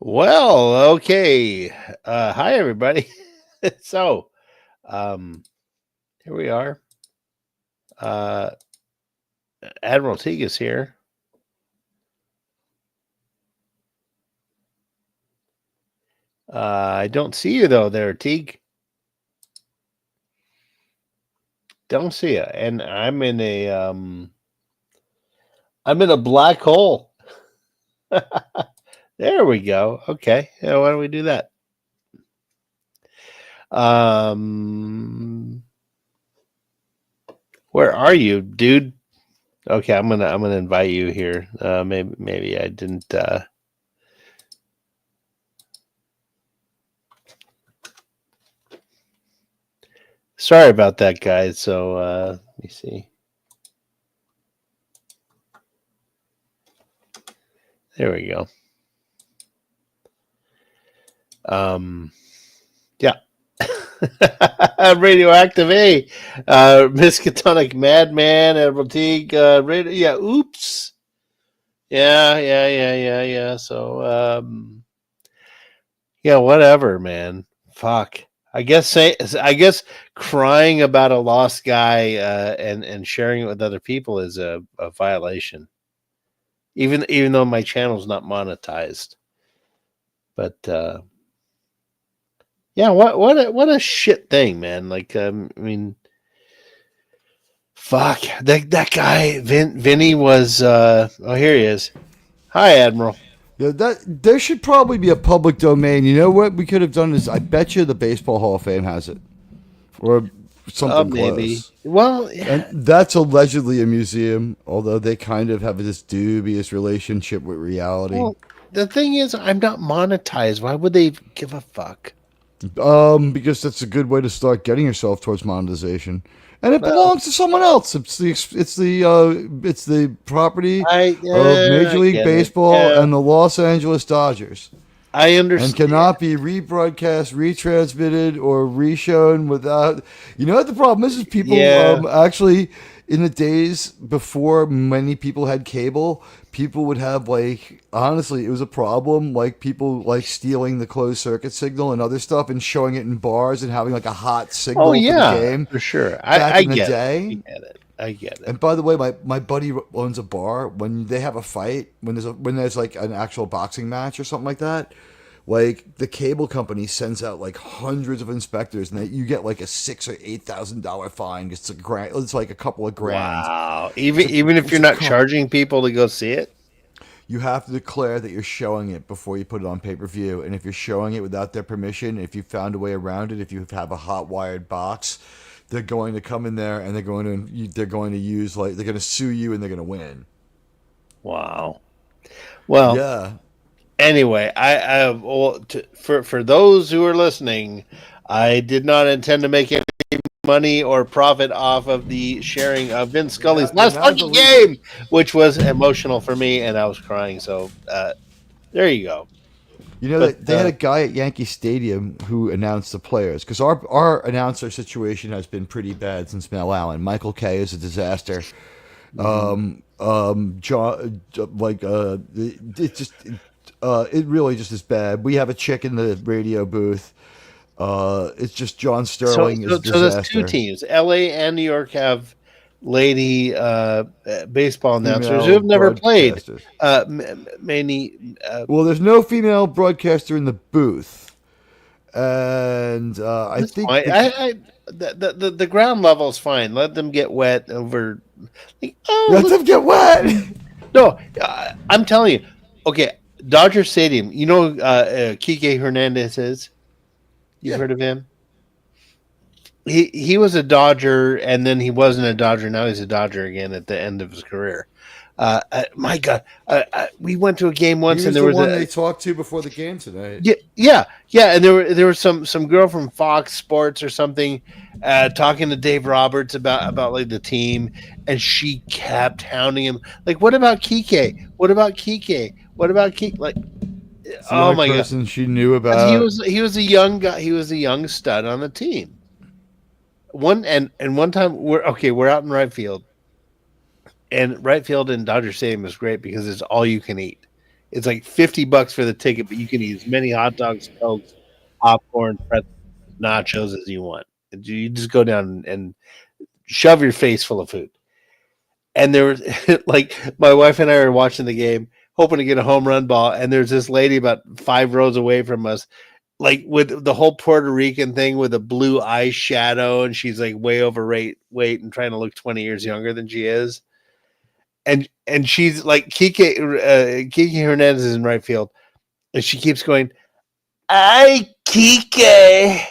Well, okay. Hi, everybody. so, um, here we are. Uh, Admiral Teague is here. I don't see you though, there, Teague. Don't see you, and I'm in a black hole. There we go. Okay, yeah, why don't we do that? Um, where are you, dude? Okay, I'm gonna invite you here. Maybe I didn't. Sorry about that, guys. So let me see. There we go. Yeah. Radioactive A, Miskatonic Madman, Admiral Teague, radio, yeah, oops. Yeah. So, yeah, whatever, man. Fuck. I guess crying about a lost guy and sharing it with other people is a violation. Even though my channel's not monetized. But yeah, what a shit thing, man. Like I mean, fuck that guy Vinny was oh, here he is. Hi, Admiral. Yeah, that there should probably be a public domain. You know what we could have done is I bet you the Baseball Hall of Fame has it, or something Maybe. close. Well, And that's allegedly a museum, although they kind of have this dubious relationship with reality. well, the thing is, I'm not monetized. Why would they give a fuck? Because that's a good way to start getting yourself towards monetization, and it Well, belongs to someone else. It's the property of Major I League get it. Baseball Yeah, and the Los Angeles Dodgers. I And understand. cannot be rebroadcast, retransmitted, or reshown without. You know what the problem is? Is people Yeah. actually in the days before many people had cable, people would have like honestly, it was a problem. Like people like stealing the closed circuit signal and other stuff and showing it in bars and having like a hot Oh signal for the yeah, game for sure. back I in the get it. I day. get it. I get it. And by the way, my buddy owns a bar. When they have a fight, when there's like an actual boxing match or something like that, like the cable company sends out like hundreds of inspectors, and you get like a $6,000 or $8,000 fine. It's a grand. It's like a couple of grand. Wow. To, Even if you're to not come. charging people to go see it. You have to declare that you're showing it before you put it on pay per view. And if you're showing it without their permission, if you found a way around it, if you have a hot wired box, they're going to come in there and they're going to use like they're going to sue you and they're going to win. Wow. Well, Yeah. anyway, for those who are listening, I did not intend to make any money or profit off of the sharing of Vince Scully's You're last not fucking illegal. game, which was emotional for me, and I was crying. So there you go. You know But that they had a guy at Yankee Stadium who announced the players because our announcer situation has been pretty bad since Mel Allen. Michael Kay is a disaster. mhm. John, like it just it really just is bad. We have a chick in the radio booth. It's just John so, Sterling is so a so there's two disaster. teams. LA and New York have lady baseball announcers who Female have never played. broadcasters. Many Well, there's no female broadcaster in the booth, and I That's think fine. The ground level is fine. Let them get wet over. Like, oh, let look. them get wet. No, I'm telling you. Okay, Dodger Stadium. You know Kike Hernandez is. You've Yeah. heard of him? He was a Dodger, and then he wasn't a Dodger. Now he's a Dodger again at the end of his career. My God, we went to a game He once, and was there the was one a they talked to before the game tonight. yeah, and there was some girl from Fox Sports or something talking to Dave Roberts about like the team, and she kept hounding him like, "What about Kike? What about Kike? What about Kike?" Like, It's the oh only my God, person she knew because about. he was a young guy, he was a young stud on the team. One time we're out in right field, and right field in Dodger Stadium is great because it's all you can eat. It's like $50 for the ticket, but you can eat as many hot dogs, cokes, popcorn, pretzels, nachos as you want. You just go down and shove your face full of food. And there was like my wife and I were watching the game, hoping to get a home run ball, and there's this lady about 5 rows away from us, like with the whole Puerto Rican thing with a blue eyeshadow, and she's like way overweight and trying to look 20 years younger than she is. And she's like Kike Hernandez is in right field, and she keeps going, "Ay Kike,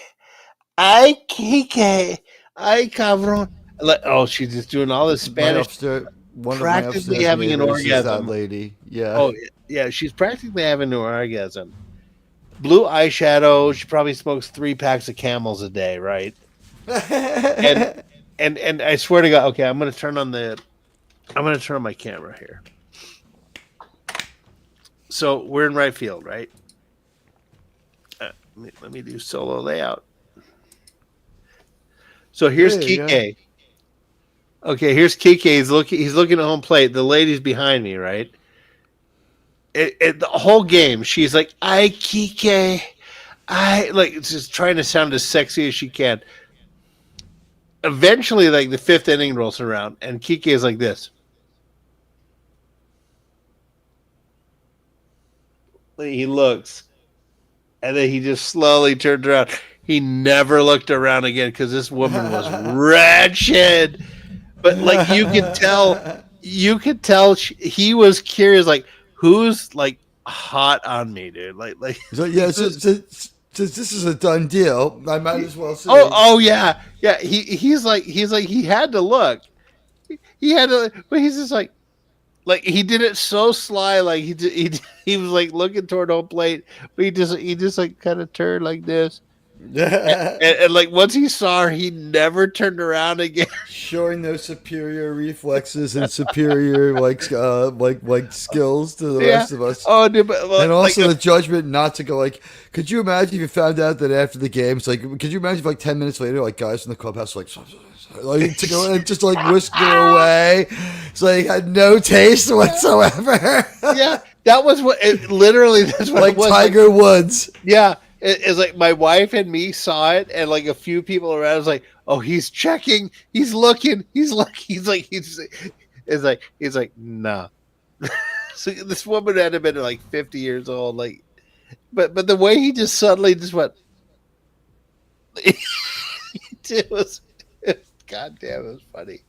ay Kike, ay cabrón." Like, oh, she's just doing all this Spanish, One practically of my having an neighbors is orgasm. that lady, yeah. Oh yeah, she's practically having an orgasm. Blue eyeshadow. She probably smokes 3 packs of Camels a day, right? And I swear to God, okay, I'm gonna turn on my camera here. So we're in right field, right? Let me do solo layout. So here's Kike. Okay, here's Kike. He's looking at home plate. The lady's behind me, right? The whole game, she's like, "I Kike, I," like just trying to sound as sexy as she can. Eventually, like the 5th inning rolls around, and Kike is like this. He looks, and then he just slowly turned around. He never looked around again because this woman was wretched. But like you could tell he was curious, like who's like hot on me, dude. Like so yeah, this is a done deal. I might as well say. Oh yeah. He's like he had to look. He had to, but he's just like he did it so sly, like he was like looking toward home plate, but he just like kind of turned like this. and like once he saw her, he never turned around again. Showing those superior reflexes and superior like skills to the rest of us. Oh, dude, but, and also the judgment not to go like. Could you imagine if you found out that after the game, it's like, could you imagine if like 10 minutes later, like guys in the clubhouse like to go and just like whisk her away? It's like had no taste whatsoever. Yeah, that was what it literally. That's what like it was. Tiger Woods. Yeah. It's like my wife and me saw it, and like a few people around was like, "Oh, he's checking, he's looking, he's like, nah." So this woman had to been like 50 years old, like, but the way he just suddenly just went, it was goddamn, it was funny.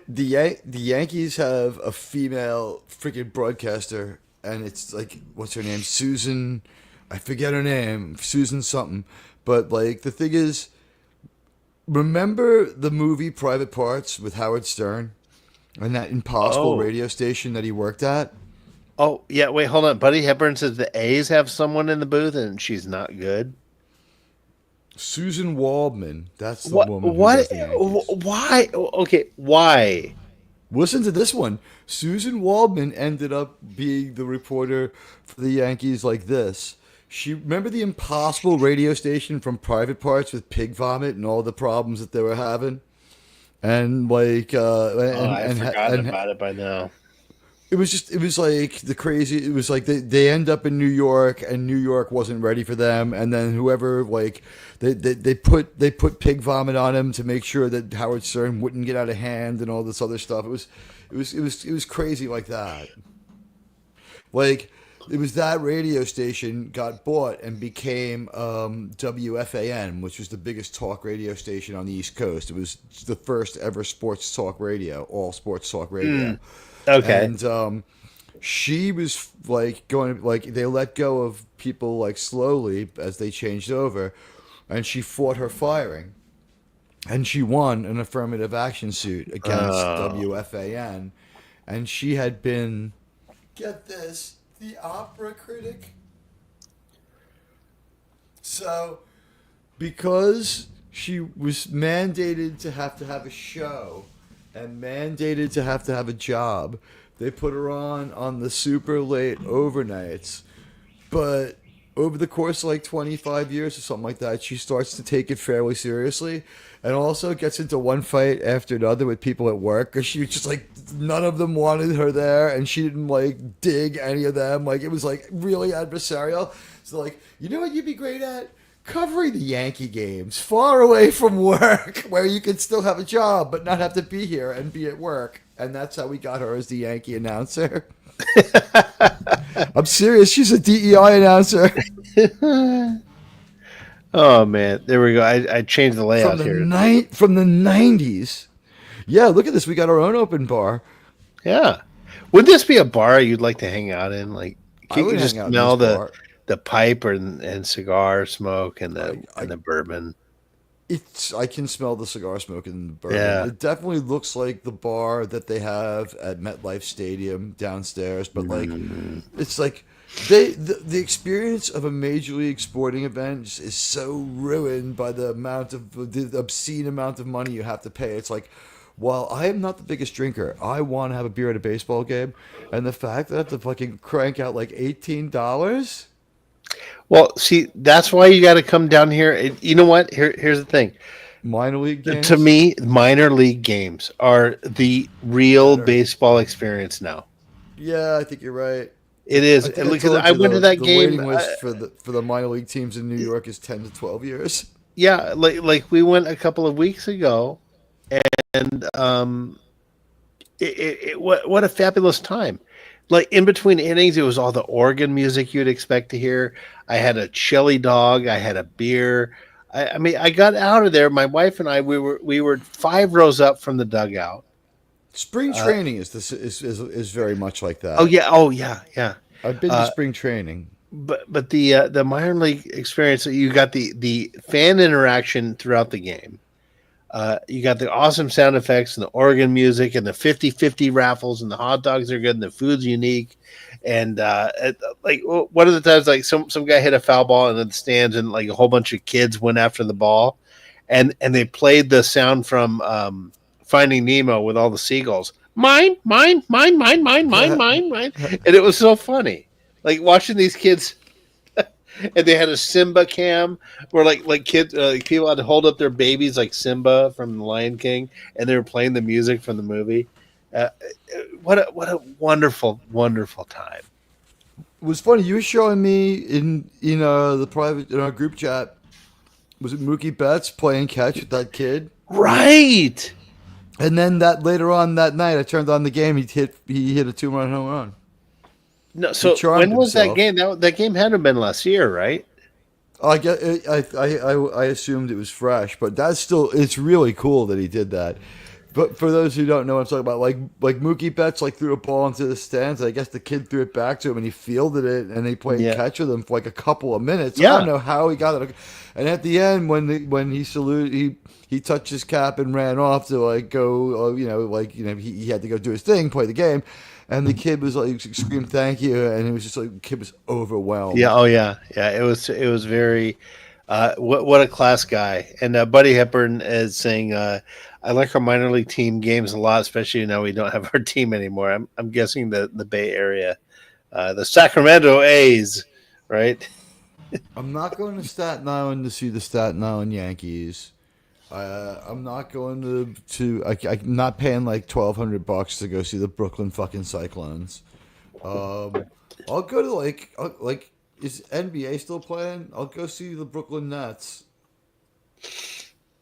The Yankees have a female freaking broadcaster, and it's like, what's her name? Susan. I forget her name, Susan something. But like the thing is, remember the movie Private Parts with Howard Stern and that impossible radio station that he worked at? Oh yeah, wait, hold on. Buddy Hepburn says the A's have someone in the booth and she's not good. Susan Waldman, that's the woman. What? Why? Okay, why? Listen to this one. Susan Waldman ended up being the reporter for the Yankees like this. She remember the impossible radio station from Private Parts with pig vomit and all the problems that they were having, and like I've forgotten about it by now. It was like the crazy. It was like they end up in New York, and New York wasn't ready for them, and then whoever like they put pig vomit on him to make sure that Howard Stern wouldn't get out of hand and all this other stuff. It was crazy like that. Like. It was that radio station got bought and became WFAN, which was the biggest talk radio station on the East Coast. It was the first ever sports talk radio, all sports talk radio. Okay. And she was like going, like they let go of people like slowly as they changed over, and she fought her firing, and she won an affirmative action suit against WFAN, and she had been, get this, the opera critic. So, because she was mandated to have a show and mandated to have a job, they put her on the super late overnights. But over the course of like 25 years or something like that, she starts to take it fairly seriously, and also gets into one fight after another with people at work, because she was just like none of them wanted her there, and she didn't like dig any of them. Like it was like really adversarial. So like, you know what you'd be great at? Covering the Yankee games far away from work, where you could still have a job but not have to be here and be at work. And that's how we got her as the Yankee announcer. I'm serious. She's a DEI announcer Oh man, there we go. I changed the layout here. from the 90s. Yeah, look at this. We got our own open bar. Yeah, would this be a bar you'd like to hang out in? Like, I can would you just hang out in smell this bar. the pipe and cigar smoke and I the bourbon? I can smell the cigar smoke and the bourbon. Yeah. It definitely looks like the bar that they have at MetLife Stadium downstairs, but like it's like the experience of a major league sporting event is so ruined by the obscene amount of money you have to pay. It's like, while I am not the biggest drinker, I want to have a beer at a baseball game, and the fact that I have to fucking crank out like $18. Well, see, that's why you got to come down here. You know what? Here's the thing. Minor league games. To me, minor league games are the real Better. baseball experience now. Yeah, I think you're right. It is I think because told I you went to that the game. waiting list for the minor league teams in New York is 10 to 12 years. Yeah, like we went a couple of weeks ago, and what a fabulous time. Like in between innings, it was all the organ music you'd expect to hear. I had a chili dog. I had a beer. I mean, I got out of there. My wife and I, we were 5 rows up from the dugout. Spring training is very much like that. Oh yeah, yeah. I've been to spring training. But the minor league experience, you got the fan interaction throughout the game. You got the awesome sound effects and the organ music and the 50-50 raffles, and the hot dogs are good and the food's unique. And like one of the times, like some guy hit a foul ball in the stands, and like a whole bunch of kids went after the ball, and they played the sound from Finding Nemo with all the seagulls. Mine, mine, mine, mine, mine, mine, mine, mine. And it was so funny. Like watching these kids, and they had a Simba cam where like kids, people had to hold up their babies like Simba from The Lion King, and they were playing the music from the movie. What a wonderful, wonderful time. It was funny. You were showing me in our group chat. Was it Mookie Betts playing catch with that kid? Right. And then that later on that night, I turned on the game. He hit a 2-run home run. No, so when was that game? That game had to have been last year, right? I assumed it was fresh, but it's really cool that he did that. But for those who don't know what I'm talking about, like Mookie Betts threw a ball into the stands. I guess the kid threw it back to him, and he fielded it, and they played catch with him for like a couple of minutes. Yeah. I don't know how he got it. And at the end, when he saluted, he touched his cap and ran off to go. He had to go do his thing, play the game. And the kid was like screamed thank you, and it was just like the kid was overwhelmed. Yeah, oh yeah. It was very what a class guy. And Buddy Hepburn is saying I like our minor league team games a lot, especially now we don't have our team anymore. I'm guessing the Bay Area, the Sacramento A's, right? I'm not going to Staten Island to see the Staten Island Yankees. I'm not going to I'm not paying like $1,200 to go see the Brooklyn fucking Cyclones. I'll go to is NBA still playing? I'll go see the Brooklyn Nets.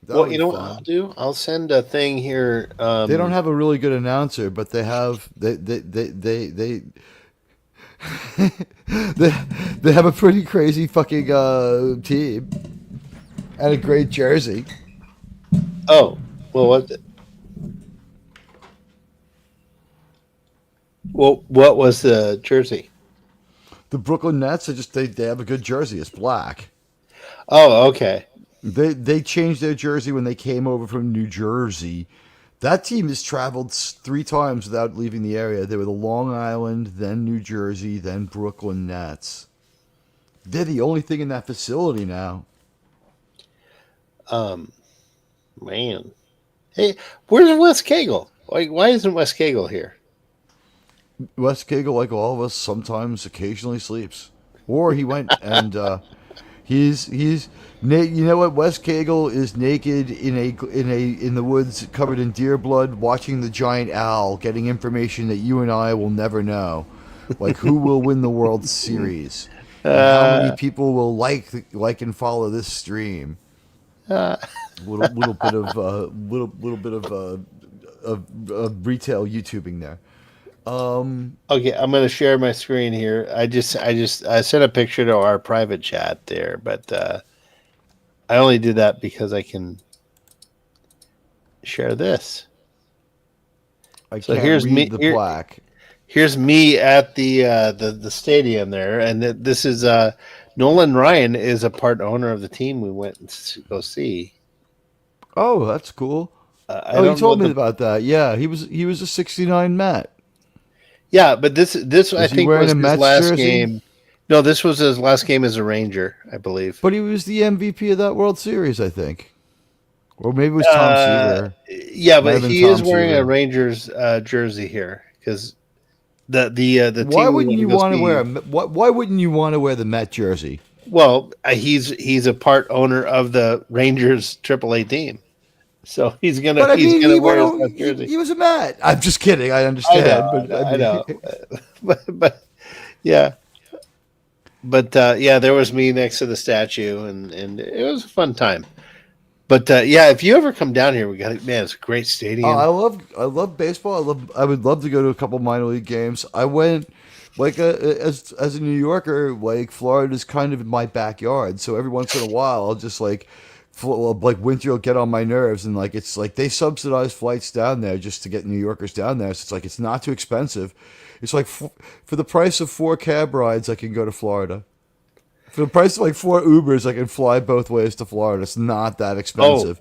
Well, you know what I'll do? I'll send a thing here. They don't have a really good announcer, but they have they they have a pretty crazy fucking team and a great jersey. Oh, well, what? Well, what was the jersey? The Brooklyn Nets they have a good jersey. It's black. Oh, okay. They changed their jersey when they came over from New Jersey. That team has traveled 3 times without leaving the area. They were the Long Island, then New Jersey, then Brooklyn Nets. They're the only thing in that facility now. Man. Hey, where's Wes Cagle? Like, why isn't Wes Cagle here? Wes Cagle, like all of us, sometimes occasionally sleeps. Or he went and You know what? Wes Cagle is naked in the woods, covered in deer blood, watching the giant owl, getting information that you and I will never know, like who will win the World Series, and how many Uh, people will like and follow this stream. uh, Little bit of little bit of retail YouTubing there. okay, I'm gonna share my screen here. I sent a picture to our private chat there, but I only did that because I can share this. I So can't here's read me. the plaque. Here's me at the stadium there, and this is Nolan Ryan is a part owner of the team we went to go see. Oh, that's cool. I Oh, you don't know told what me the about that. Yeah, he was a '69 Met. yeah, but this I Was he think wearing was a his Mets last jersey? game. No, this was his last game as a Ranger, I believe. But he was the MVP of that World Series, I think. Or maybe it was Tom Uh, Seaver. yeah, Might but have been he is Tom wearing a Seaver. Rangers jersey here because the Why team we wouldn't went to you go want to wear see. why wouldn't you want to wear the Met jersey? Well, he's a part owner of the Rangers AAA team, so But I he's mean, gonna wear his best jersey. he was a Met. I'm just kidding. I I know, understand, I but know, I I mean, know, but yeah, but yeah, there was me next to the statue, and it was a fun time. But yeah, if you ever come down here, we got it. Man, it's a great stadium. I love baseball. I would love to go to a couple minor league games. I went like as a New Yorker, like Florida's kind of my backyard. So every once in a while, I'll just like winter will get on my nerves, and like it's like they subsidize flights down there just to get New Yorkers down there. So it's like it's not too expensive. It's like for the price of 4 cab rides, I can go to Florida. For the price of like 4 Ubers, I can fly both ways to Florida. It's not that Oh, expensive.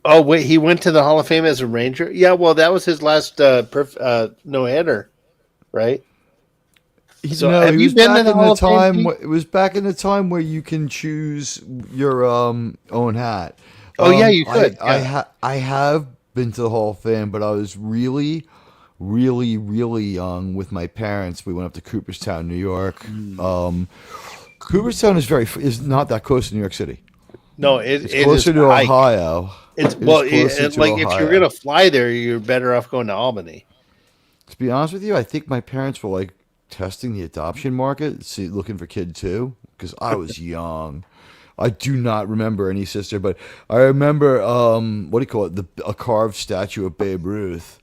oh wait, he went to the Hall of Fame as a Ranger. Yeah, well, that was his last no hitter, right? So, No, have he you was been to back the in the Hall of Fame, time. Pete? It was back in the time where you can choose your own hat. Oh yeah, you could. Yeah. I have been to the Hall of Fame, but I was really, really, really young with my parents. We went up to Cooperstown, New York. Mm. Um, Cooperstown is not that close to New York City. No, It's it is closer a to hike. Ohio. It's It is well, closer to like if you're gonna Ohio. fly there, you're better off going to Albany. To be honest with you, I think my parents were like testing the adoption market, see, looking for kid too, because I was young. I do not remember any sister, but I remember what do you call it? A carved statue of Babe Ruth,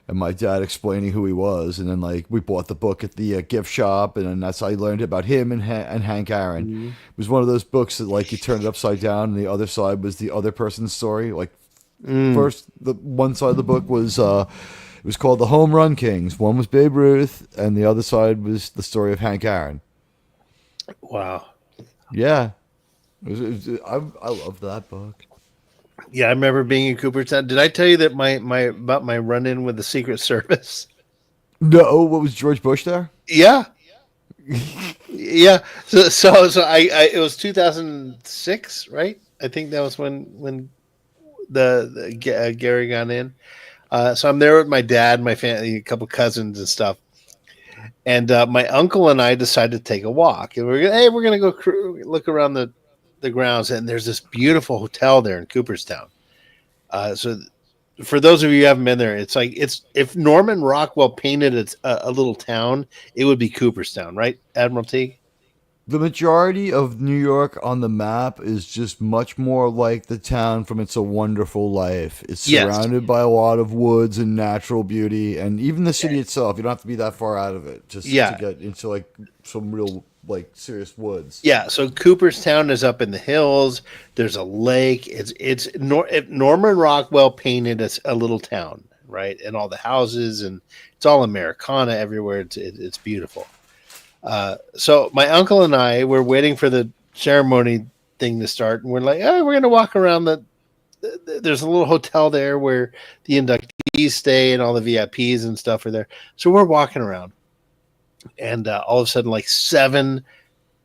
and my dad explaining who he was, and then like we bought the book at the gift shop, and then that's how I learned about him and Hank Aaron. Mhm. It was one of those books that like you turn it upside down, and the other side was the other person's story. Like Mm, first, the one side of the book was it was called the Home Run Kings. One was Babe Ruth, and the other side was the story of Hank Aaron. wow. Yeah, I love that book. Yeah, I remember being in Cooperstown. Did I tell you that my about my run in with the Secret Service? No, what was George Bush there? Yeah, yeah. So it was 2006, right? I think that was when Gary got in. So I'm there with my dad, my family, a couple cousins and stuff. And my uncle and I decided to take a walk. And we're gonna go look around the grounds. And there's this beautiful hotel there in Cooperstown. So for those of you who haven't been there, it's like it's if Norman Rockwell painted a little town, it would be Cooperstown, right, Admiralty? The majority of New York on the map is just much more like the town from It's a Wonderful Life. It's Yes. surrounded by a lot of woods and natural beauty, and even the city itself. You don't have to be that far out of it just to Yeah. get into like some real like serious woods. Yeah, so Cooperstown is up in the hills. There's a lake. Norman Rockwell painted a little town, right, and all the houses, and it's all Americana everywhere. It's beautiful. So my uncle and I were waiting for the ceremony thing to start, and we're like, oh, we're gonna walk around there's a little hotel there where the inductees stay and all the VIPs and stuff are there. So we're walking around, and all of a sudden, like 7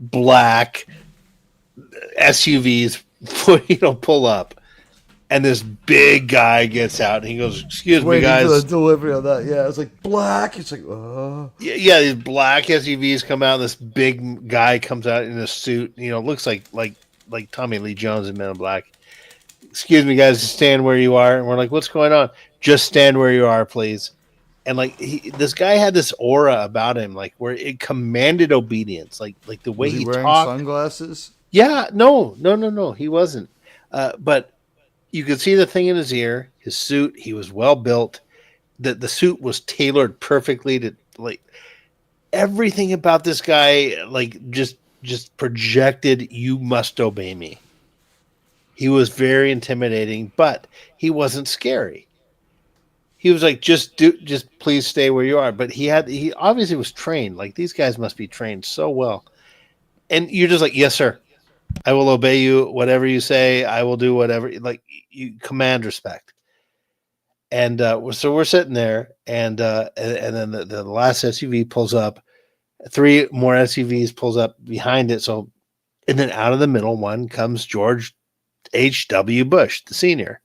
black SUVs, pull up, And this big guy gets out and he goes, "Excuse me, Waiting for the guys." delivery on that. Yeah, it's like black. It's like, Yeah, these black SUVs come out. This big guy comes out in a suit. Looks like Tommy Lee Jones in Men in Black. "Excuse me, guys, just stand where you are." And we're like, "What's going on?" "Just stand where you are, please." And like this guy had this aura about him, like where it commanded obedience, like the way was he he wearing talked. sunglasses? Yeah, no, he wasn't. But you could see the thing in his ear, his suit. He was well built. The suit was tailored perfectly to like everything about this guy. Like just projected, you must obey me. He was very intimidating, but he wasn't scary. He was like, just please stay where you are. But he obviously was trained. Like these guys must be trained so well. And you're just like, yes, sir. I will obey you. Whatever you say, I will do whatever. Like you command respect. And so we're sitting there, and then the last SUV pulls up. 3 more SUVs pulls up behind it. So, and then out of the middle one comes George H.W. Bush, the senior.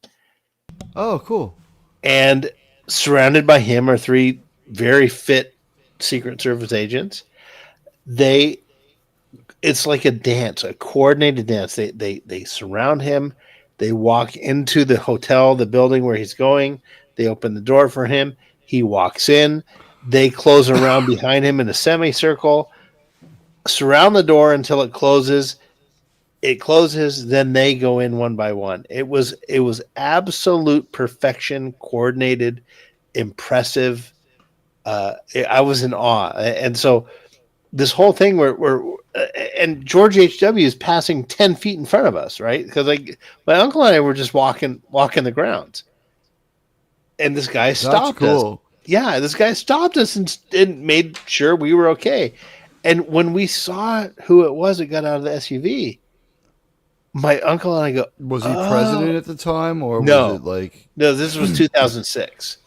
Oh, cool. And surrounded by him are 3 very fit Secret Service agents. It's like a dance, a coordinated dance. They surround him. They walk into the hotel, the building where he's going. They open the door for him. He walks in. They close around behind him in a semicircle, surround the door until it closes. It closes, then they go in one by one. It was absolute perfection, coordinated, impressive. I was in awe. And so this whole thing and George H.W. is passing 10 feet in front of us, right? Because like my uncle and I were just walking the grounds. And this guy stopped us. Yeah, this guy stopped us and made sure we were okay. And when we saw who it was that got out of the SUV, my uncle and I go, was he president at the time, or no, was it like no? This was 2006.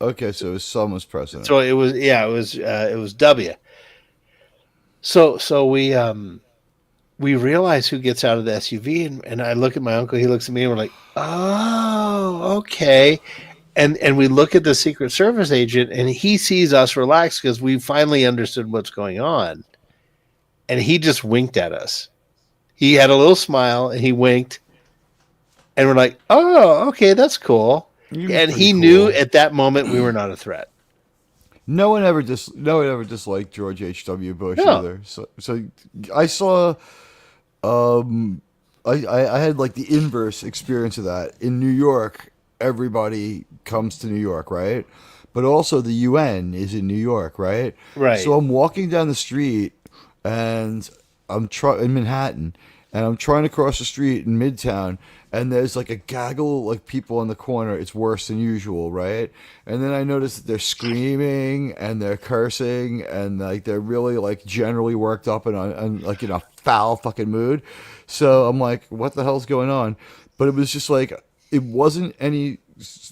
Okay, so his son was president. So it was W. So we realize who gets out of the SUV, and I look at my uncle. He looks at me, and we're like, oh, okay. And we look at the Secret Service agent, and he sees us relax because we finally understood what's going on. And he just winked at us. He had a little smile, and he winked. And we're like, oh, okay, that's cool. And he knew at that moment we were not a threat. No one ever disliked George H.W. Bush either. So I saw, I had like the inverse experience of that in New York. Everybody comes to New York, right? But also the UN is in New York, right? Right. So I'm walking down the street and I'm in Manhattan, and I'm trying to cross the street in Midtown, and there's like a gaggle like people on the corner. It's worse than usual, right? And then I notice that they're screaming and they're cursing and like they're really like generally worked up and like in a foul fucking mood. So I'm like, what the hell's going on? But it was just like, it wasn't any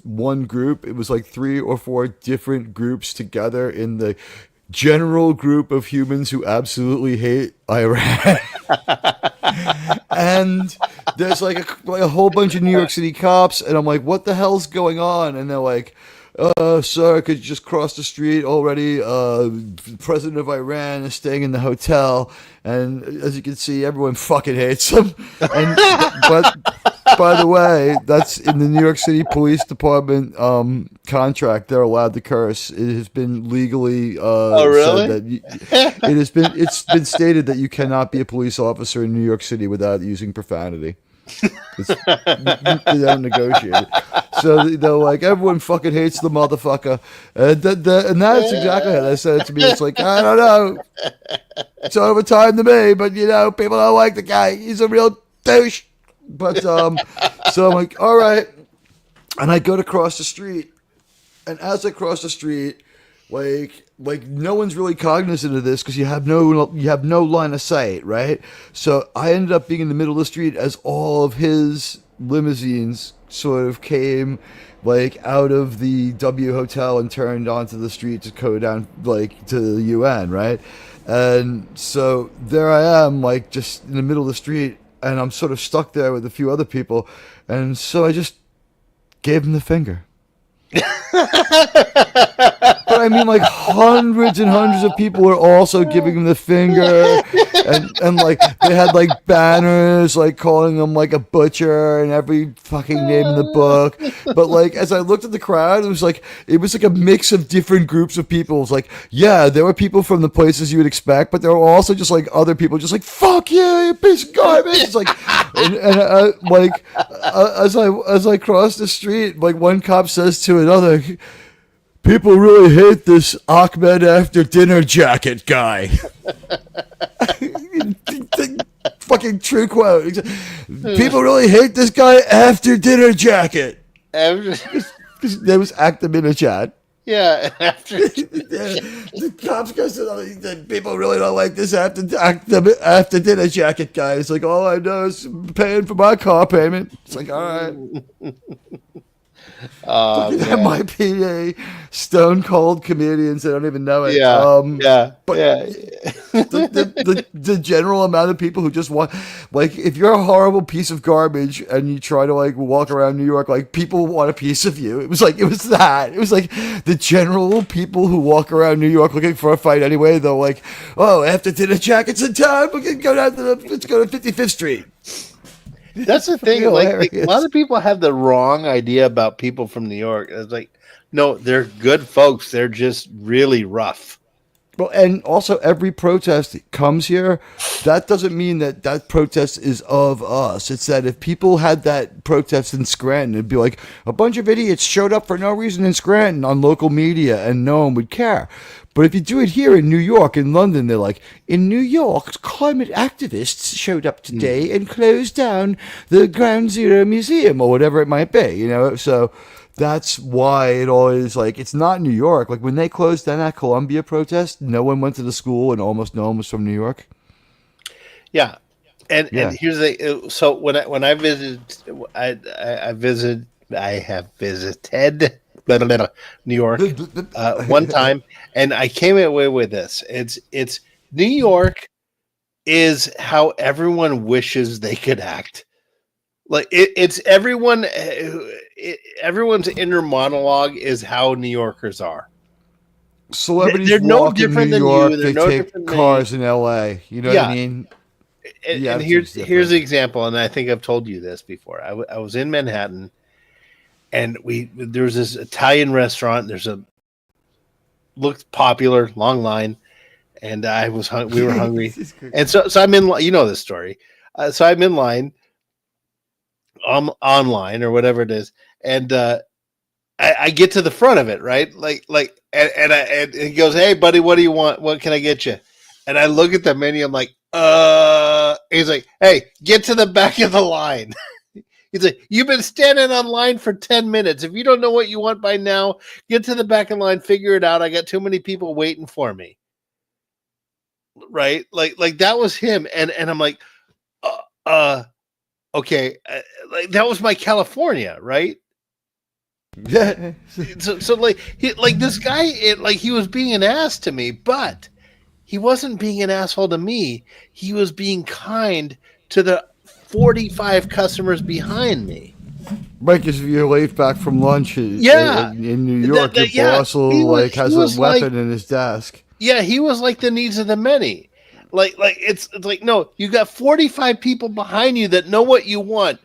one group. It was like 3 or 4 different groups together in the general group of humans who absolutely hate Iran. And there's like a whole bunch of New York City cops, and I'm like, what the hell's going on? And they're like, sir, could you just cross the street already? The president of Iran is staying in the hotel, and as you can see, everyone fucking hates him. And but by the way, that's in the New York City Police Department contract. They're allowed to curse. It has been legally said that it's been stated that you cannot be a police officer in New York City without using profanity. They don't negotiate it. So they're like, everyone fucking hates the motherfucker, and that's exactly how they said it to me. It's like, I don't know, it's overtime to me, but people don't like the guy. He's a real douche. But so I'm like, all right, and I go to cross the street, and as I cross the street, like no one's really cognizant of this because you have no line of sight, right? So I ended up being in the middle of the street as all of his limousines sort of came like out of the W Hotel and turned onto the street to go down like to the UN, right? And so there I am, like just in the middle of the street, and I'm sort of stuck there with a few other people, and so I just gave him the finger. But I mean, like hundreds and hundreds of people were also giving him the finger, and like they had like banners like calling him like a butcher and every fucking name in the book. But like as I looked at the crowd, it was like a mix of different groups of people. It was like, yeah, there were people from the places you would expect, but there were also just like other people just like, fuck you, you piece of garbage. It's like, as I crossed the street, like one cop says to another, people really hate this Ahmed after dinner jacket guy. Fucking true quote. People really hate this guy after dinner jacket. His name was Ahmadinejad. Yeah, after The cops go to people really don't like this after dinner jacket guy. It's like, all I know is paying for my car payment. It's like, all right. That might be a stone cold comedians that don't even know it. But the general amount of people who just want, like, if you're a horrible piece of garbage and you try to like walk around New York, like people want a piece of you. It was like the general people who walk around New York looking for a fight anyway. They're like, oh, after dinner jackets in town, we can go down to let's go to 55th Street. That's the thing. Like a lot of people have the wrong idea about people from New York. It's like, no, they're good folks. They're just really rough. Well, and also every protest that comes here, that doesn't mean that protest is of us. It's that if people had that protest in Scranton, it'd be like a bunch of idiots showed up for no reason in Scranton on local media and no one would care. But if you do it here in New York, in London, they're like, in New York, climate activists showed up today and closed down the Ground Zero Museum or whatever it might be, you know? So that's why it always, like, it's not New York. Like, when they closed down that Columbia protest, no one went to the school and almost no one was from New York. Yeah. And here's so when I visited, I have visited New York one time, and I came away with this. It's New York is how everyone wishes they could act. Like it's everyone. Everyone's inner monologue is how New Yorkers are. Celebrities they're no different in New than York, you. They're they no take different than cars in L.A. You know what I mean? And here's the example, and I think I've told you this before. I was in Manhattan, and there was this Italian restaurant. Looked popular, long line, and we were hungry, and so I'm in. You know this story. So I'm in line, online or whatever it is, and I get to the front of it, right? And he goes, "Hey, buddy, what do you want? What can I get you?" And I look at the menu. I'm like, He's like, "Hey, get to the back of the line." He's like, "You've been standing on line for 10 minutes. If you don't know what you want by now, get to the back of the line, figure it out. I got too many people waiting for me." Right? Like that was him. And I'm like, okay. Like that was my California, right? Yeah. So like this guy, he was being an ass to me, but he wasn't being an asshole to me. He was being kind to the 45 customers behind me. Right, because if you're late back from lunch in New York, your boss has a weapon in his desk. Yeah, he was like the needs of the many. Like it's like, no, you got 45 people behind you that know what you want.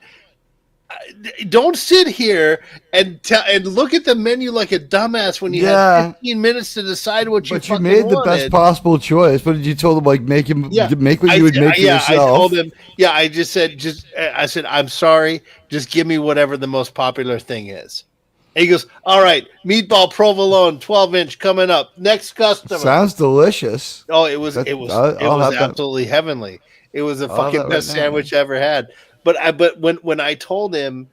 Don't sit here and look at the menu like a dumbass when you have 15 minutes to decide what you fucking wanted. But you made the best possible choice. But did you told him, like, make what you would make for yourself? I told him, I just said, "I'm sorry, just give me whatever the most popular thing is." And he goes, "All right, meatball provolone, 12-inch coming up. Next customer." Sounds delicious. Oh, it was absolutely heavenly. It was the fucking best sandwich I ever had. But when I told him,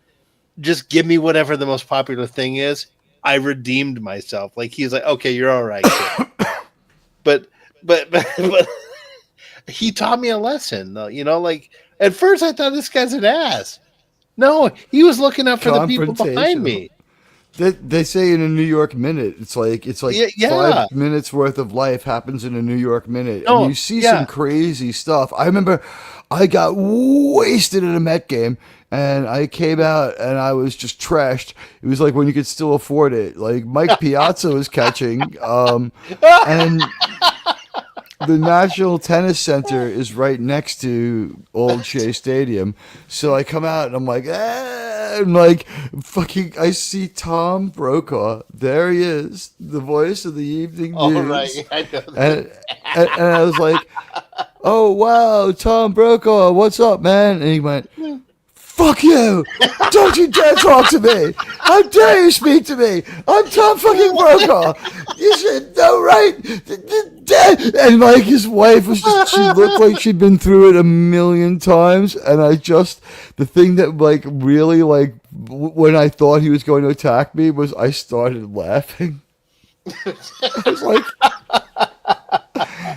just give me whatever the most popular thing is, I redeemed myself. Like, he's like, "Okay, you're all right." but he taught me a lesson, though. You know, like at first I thought this guy's an ass. No, he was looking out for the people behind me. They say in a New York minute, it's like Yeah. 5 minutes worth of life happens in a New York minute, and No, you see some yeah. crazy stuff. I remember I got wasted at a Met game, and I came out and I was just trashed. It was like when you could still afford it. Like Mike Piazza was catching, and the National Tennis Center is right next to Old Shea Stadium. So I come out and I'm like, and like fucking, I see Tom Brokaw. There he is, the voice of the evening All news. right. I know that. And I was like, oh wow, Tom Brokaw, what's up, man? And he went, fuck you! Don't you dare talk to me! How dare you speak to me? I'm Tom fucking Brokaw! You should know, right? And like his wife was just, she looked like she'd been through it a million times. And the thing that like really like, when I thought he was going to attack me was I started laughing. I was like,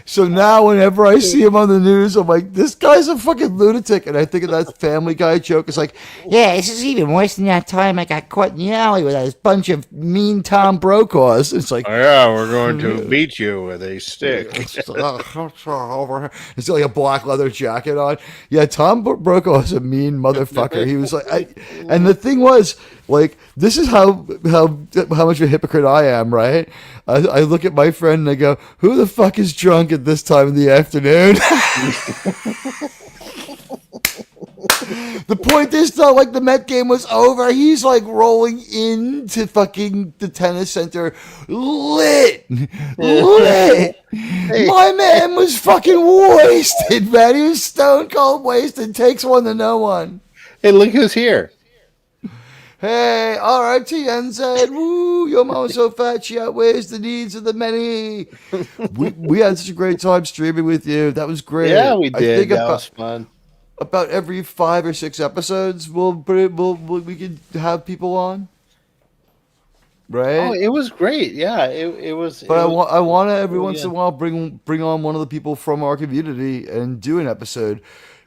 so now whenever I see him on the news, I'm like, this guy's a fucking lunatic. And I think of that Family Guy joke. It's like, yeah, this is even worse than that time I got caught in the alley with this bunch of mean Tom Brokaws. It's like, Oh, yeah, we're going to beat you with a stick. it's like a black leather jacket on. Yeah, Tom Brokaw is a mean motherfucker. He was like, and the thing was, like, this is how much of a hypocrite I am, right? I look at my friend and I go, who the fuck is drunk at this time of the afternoon? The point is, though, like the Met game was over. He's like rolling into fucking the tennis center, lit. My man was fucking wasted, man. He was stone cold wasted. Takes one to know one. Hey, look who's here. Hey, RTNZ, woo, your mama's so fat she outweighs the needs of the many. We had such a great time streaming with you. That was great. Yeah, we I did. think That was fun. about every 5 or 6 episodes, we could have people on, right? Oh, it was great. Yeah, it was. But I want to every oh, once yeah. in a while bring on one of the people from our community and do an episode.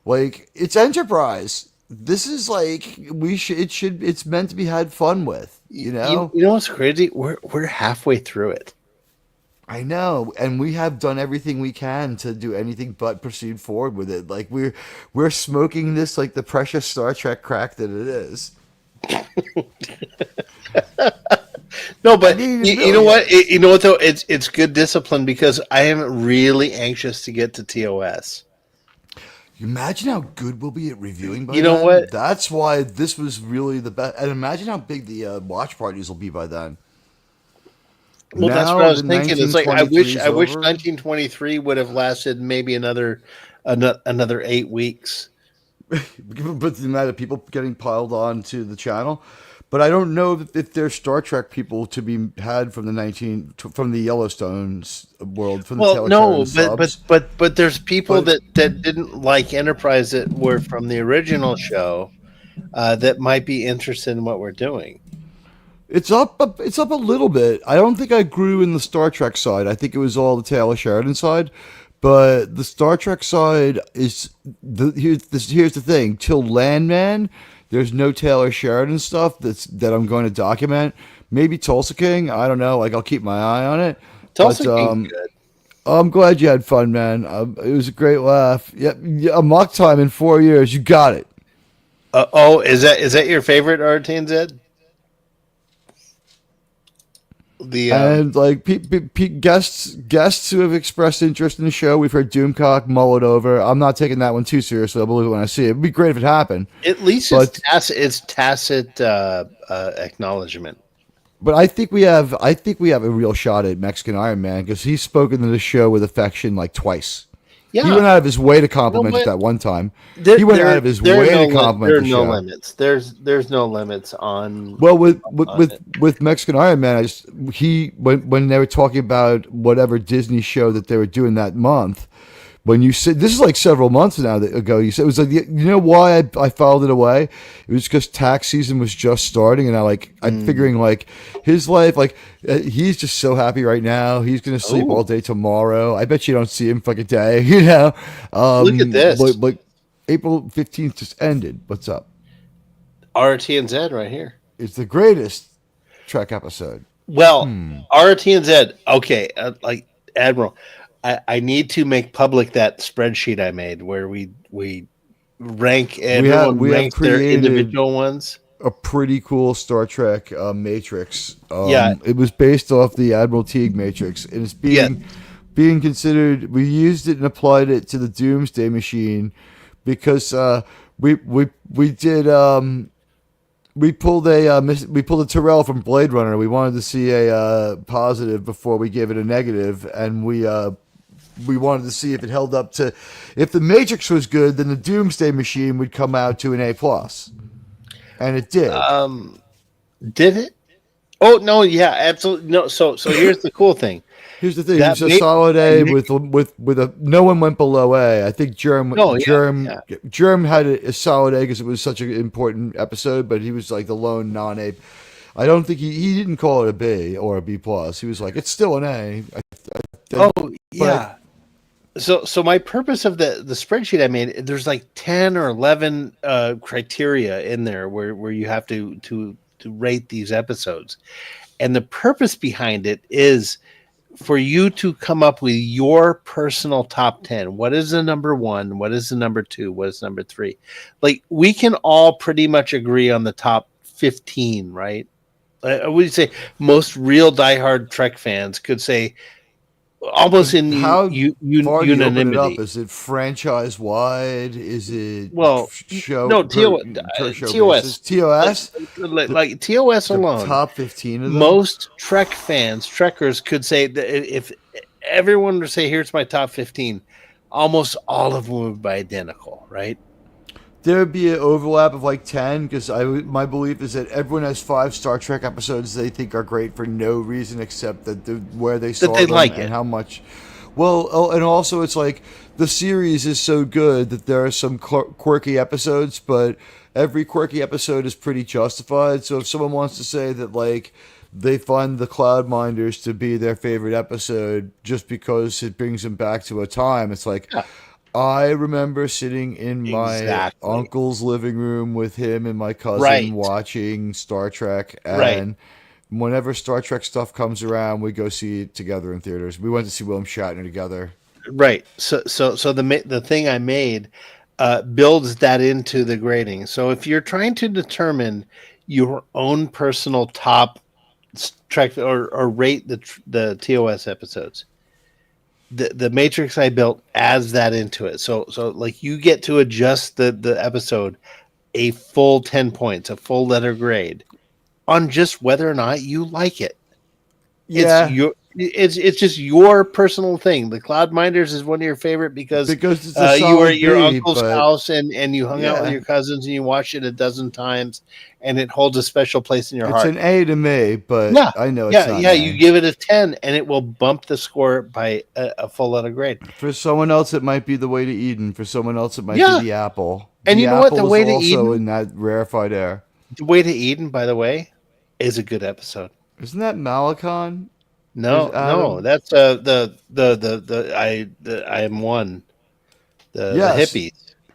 Like, it's Enterprise. This is like it's meant to be had fun with, you know. You know what's crazy? We're halfway through it. I know, and we have done everything we can to do anything but proceed forward with it. Like we're smoking this like the precious Star Trek crack that it is. No, but I mean, you really, know what? You know what though? It's good discipline because I am really anxious to get to TOS. Imagine how good we'll be at reviewing by You know then. what? That's why this was really the best. And imagine how big the watch parties will be by then. Well, that's Now what I was the thinking. It's like I 1923 wish is over. 1923 would have lasted maybe another 8 weeks. But the amount of people getting piled on to the channel. But I don't know if there's Star Trek people to be had from from the Yellowstone world, from the Well, Taylor no, Sheridan subs. but there's people But that didn't like Enterprise that were from the original show that might be interested in what we're doing. it's up a little bit. I don't think I grew in the Star Trek side. I think it was all the Taylor Sheridan side. But the Star Trek side is here's the thing. Till Landman, there's no Taylor Sheridan stuff that I'm going to document. Maybe Tulsa King. I don't know. Like I'll keep my eye on it. Tulsa But King's good. I'm glad you had fun, man. It was a great laugh. Yep, yeah, a mock time in 4 years. You got it. Is that your favorite RTNZ? The And like guests who have expressed interest in the show, we've heard Doomcock, mull it over. I'm not taking that one too seriously. I'll believe it when I see it. It'd be great if it happened. at least but- it's tacit acknowledgement. But I think we have a real shot at Mexican Iron Man because he's spoken to the show with affection like twice. Yeah, He went out of his way to compliment You know it that one time. There- He went there- out of his there are way no to compliment There are the no show. limits. There's no limits on. Well, on it. with Mexican Iron Man, when they were talking about whatever Disney show that they were doing that month, when you said this is like several months ago, you said it was like you know why I filed it away? It was because tax season was just starting, and I'm figuring like his life, like he's just so happy right now. He's gonna sleep Ooh. all day tomorrow. I bet you don't see him for like a day, you know. Look at this. Like April 15th just ended. What's up? RTNZ right here. It's the greatest. Trek episode. Well, RTNZ. Okay, like Admiral, I need to make public that spreadsheet I made where we rank everyone We have ranks their created individual ones. a pretty cool Star Trek matrix. Yeah. It was based off the Admiral Teague matrix, and it's being considered. We used it and applied it to the Doomsday Machine because we did we pulled a Tyrell from Blade Runner. We wanted to see a positive before we gave it a negative, and we wanted to see if it held up to. If the Matrix was good, then the Doomsday Machine would come out to an A plus, and it did. Did it? Oh no, yeah, absolutely no. So here's the cool thing. Here's the thing: it's a solid A with a. No one went below A. I think Germ had a solid A because it was such an important episode, but he was like the lone non-A. I don't think he didn't call it a B or a B plus. He was like, it's still an A. So my purpose of the spreadsheet I made, there's like 10 or 11 criteria in there where you have to rate these episodes, and the purpose behind it is for you to come up with your personal top 10. What is the number 1? What is the number 2? What is number 3? Like, we can all pretty much agree on the top 15, right? I would say most real diehard Trek fans could say almost in unanimity. Up? Is it franchise wide? Is it show? No, TOS. TOS. Like TOS alone. Top 15 of them. Most Trekkers could say that if everyone were to say, "Here's my top 15," almost all of them would be identical, right? There would be an overlap of like 10 because my belief is that everyone has 5 Star Trek episodes they think are great for no reason except that where they saw them and how much. Well, and also it's like the series is so good that there are some quirky episodes, but every quirky episode is pretty justified. So if someone wants to say that like they find the Cloudminders to be their favorite episode just because it brings them back to a time, it's like. Yeah. I remember sitting in my uncle's living room with him and my cousin watching Star Trek. And whenever Star Trek stuff comes around, we go see it together in theaters. We went to see William Shatner together. Right. So the thing I made builds that into the grading. So if you're trying to determine your own personal top Trek or rate the TOS episodes, the matrix I built adds that into it. So like you get to adjust the episode a full 10 points, a full letter grade on just whether or not you like it. Yeah. It's just your personal thing. The Cloudminders is one of your favorite because it's you were at your uncle's house and you hung out with your cousins and you watched it a dozen times and it holds a special place in your heart. It's an A to me, but I know it's not. Yeah, you give it a 10 and it will bump the score by a full letter grade. For someone else, it might be The Way to Eden. For someone else, it might be The Apple. And you know what? The Way to Eden also in that rarefied air. The Way to Eden, by the way, is a good episode. Isn't that Malakon? No, that's I am one. The hippies.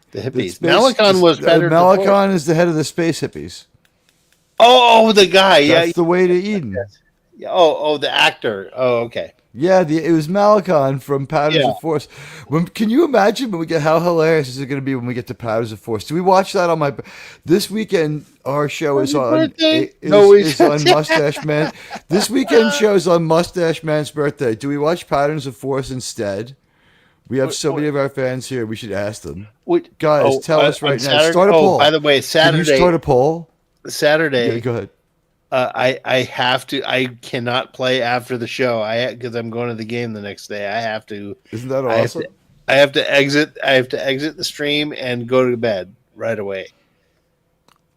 The hippies. Malakon was better. Malakon is the head of the space hippies. Oh, the guy. That's The Way to Eden. Oh, the actor. Oh, okay. Yeah, it was Malakon from Patterns of Force. Can you imagine when we get how hilarious is it going to be when we get to Patterns of Force? Do we watch that on my this weekend? Our show is on Mustache Man. This weekend show is on Mustache Man's birthday. Do we watch Patterns of Force instead? We have so many of our fans here. We should ask them. Guys, tell us right now. Start a poll. By the way, Saturday. Can you start a poll? Saturday. Yeah, go ahead. I have to. I cannot play after the show. Because I'm going to the game the next day. I have to. Isn't that awesome? I have to exit. I have to exit the stream and go to bed right away.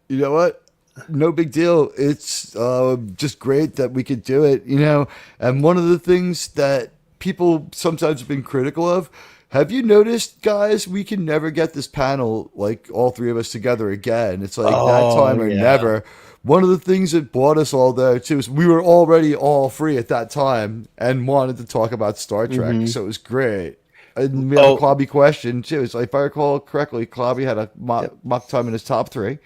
You know what? No big deal. It's just great that we could do it. And one of the things that people sometimes have been critical of. Have you noticed, guys? We can never get this panel like all three of us together again. It's like that time or never. One of the things that brought us all there, too, is we were already all free at that time and wanted to talk about Star Trek, so it was great. And we had a Klobby question, too. So if I recall correctly, Klobby had a mock time in his top 3.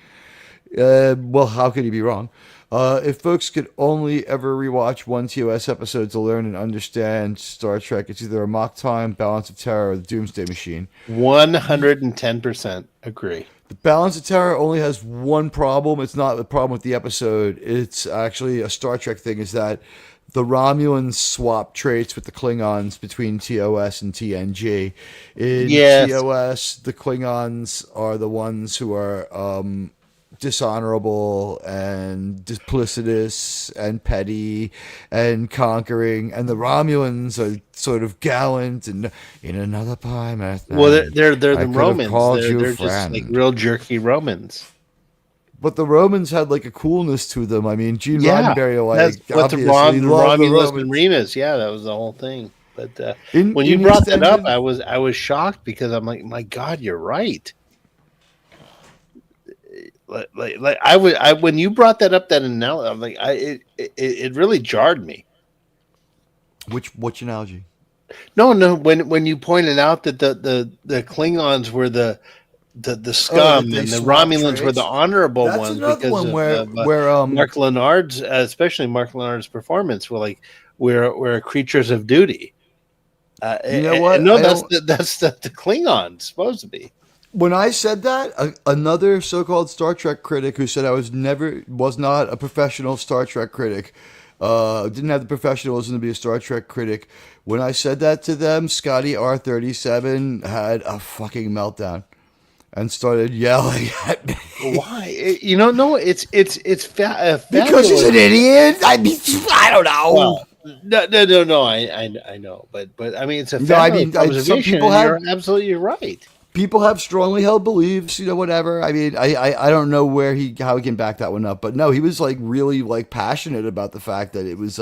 Well, how could he be wrong? If folks could only ever rewatch one TOS episode to learn and understand Star Trek, it's either Amok Time, Balance of Terror, or the Doomsday Machine. 110% agree. The Balance of Terror only has one problem. It's not the problem with the episode. It's actually a Star Trek thing, is that the Romulans swap traits with the Klingons between TOS and TNG. In Yes. TOS, the Klingons are the ones who are dishonorable and duplicitous and petty and conquering, and the Romulans are sort of gallant and in another time. Well, they're the I could have Romans. called you They're just like friend. real jerky Romans. But the Romans had like a coolness to them. I mean, Gene Yeah, Roddenberry, that's like, what the obviously loved the Romulus and Romans. Remus. Yeah, that was the whole thing. But In when you in brought that up, EastEnders, I was shocked because I'm like, my God, you're right. Like I when you brought that up, that analogy, I'm like, it really jarred me. which analogy? No, when you pointed out that the Klingons were the Oh, that scum they and the swap Romulans were the traits. honorable That's ones another because one of where Mark Lenard's, especially Mark Lenard's performance, were like we're creatures of duty. you know what? No, I don't. that's the Klingons supposed to be. When I said that, another so-called Star Trek critic who said I was not a professional Star Trek critic, didn't have the professionalism to be a Star Trek critic. When I said that to them, Scotty R37 had a fucking meltdown and started yelling at me Why? No, it's because he's fabulous. an idiot. I mean, I don't know. Well, no. I know, but I mean, it's a You know, I fabulous mean, some observation, people and have you're absolutely right. people have strongly held beliefs, whatever. I mean, I don't know how he can back that one up, but no, he was like really like passionate about the fact that it was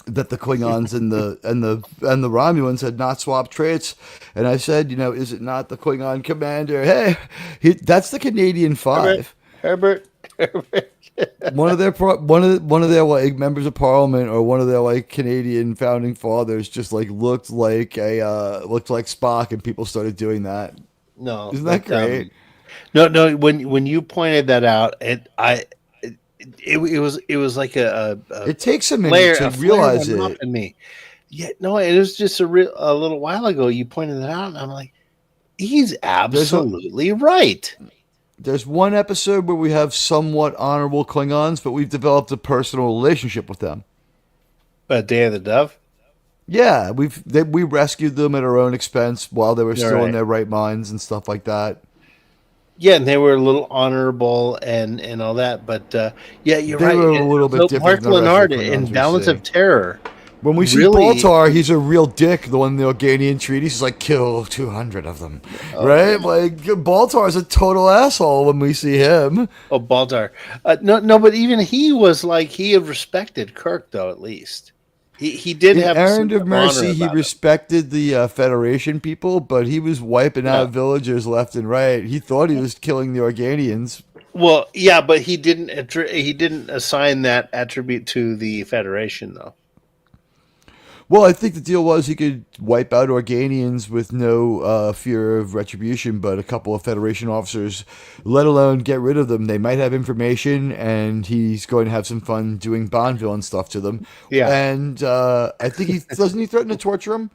that the Klingons and the Romulans had not swapped traits, and I said, is it not the Klingon commander? Hey, that's the Canadian Herbert, Five. Herbert. One of their like members of parliament or one of their like Canadian founding fathers just like looked like Spock, and people started doing that. No, Isn't that great? no. When you pointed that out, it was like a It takes a minute flare, to a flare realize went up it. in me. Yeah, no, it was just a little while ago. You pointed that out, and I'm like, he's There's a, absolutely right. there's one episode where we have somewhat honorable Klingons, but we've developed a personal relationship with them. Day of the Dove. Yeah, we rescued them at our own expense while they were You're still in right. their right minds and stuff like that. Yeah, and they were a little honorable and all that, but yeah, you're They right. were a little bit So different Mark than the rest of Lenard the in Klingons we Balance see. of Terror, When we see really. Baltar, he's a real dick. The one in the Organian treaties is like, kill 200 of them, right? Like Baltar is a total asshole when we see him. Oh, Baldar. No, but even he was like he had respected Kirk though. At least he did In have a Errand sense of of honor Mercy, he about him. respected the Federation people, but he was wiping Yeah. out villagers left and right. He thought he was killing the Organians. Well, yeah, but he didn't assign that attribute to the Federation though. Well, I think the deal was he could wipe out Organians with no fear of retribution, but a couple of Federation officers, let alone get rid of them, they might have information, and he's going to have some fun doing Bond villain stuff to them. Yeah. And I think doesn't he threaten to torture him?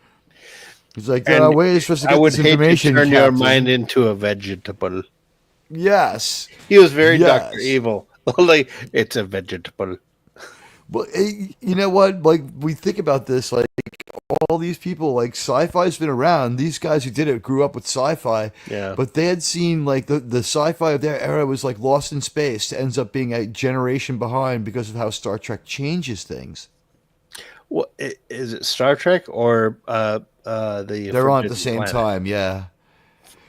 He's like, there are And ways for us to I get would this hate to information, turn your Captain. mind into a vegetable. Yes. He was very Yes. Dr. Evil. Like it's a vegetable. Well, you know what? Like, we think about this, like, all these people, like, sci-fi's been around. These guys who did it grew up with sci-fi. Yeah. But they had seen, like, the sci-fi of their era was, like, Lost in Space. Ends up being a generation behind because of how Star Trek changes things. What is it? Star Trek or the They're on at Forbidden the same Planet? time, yeah.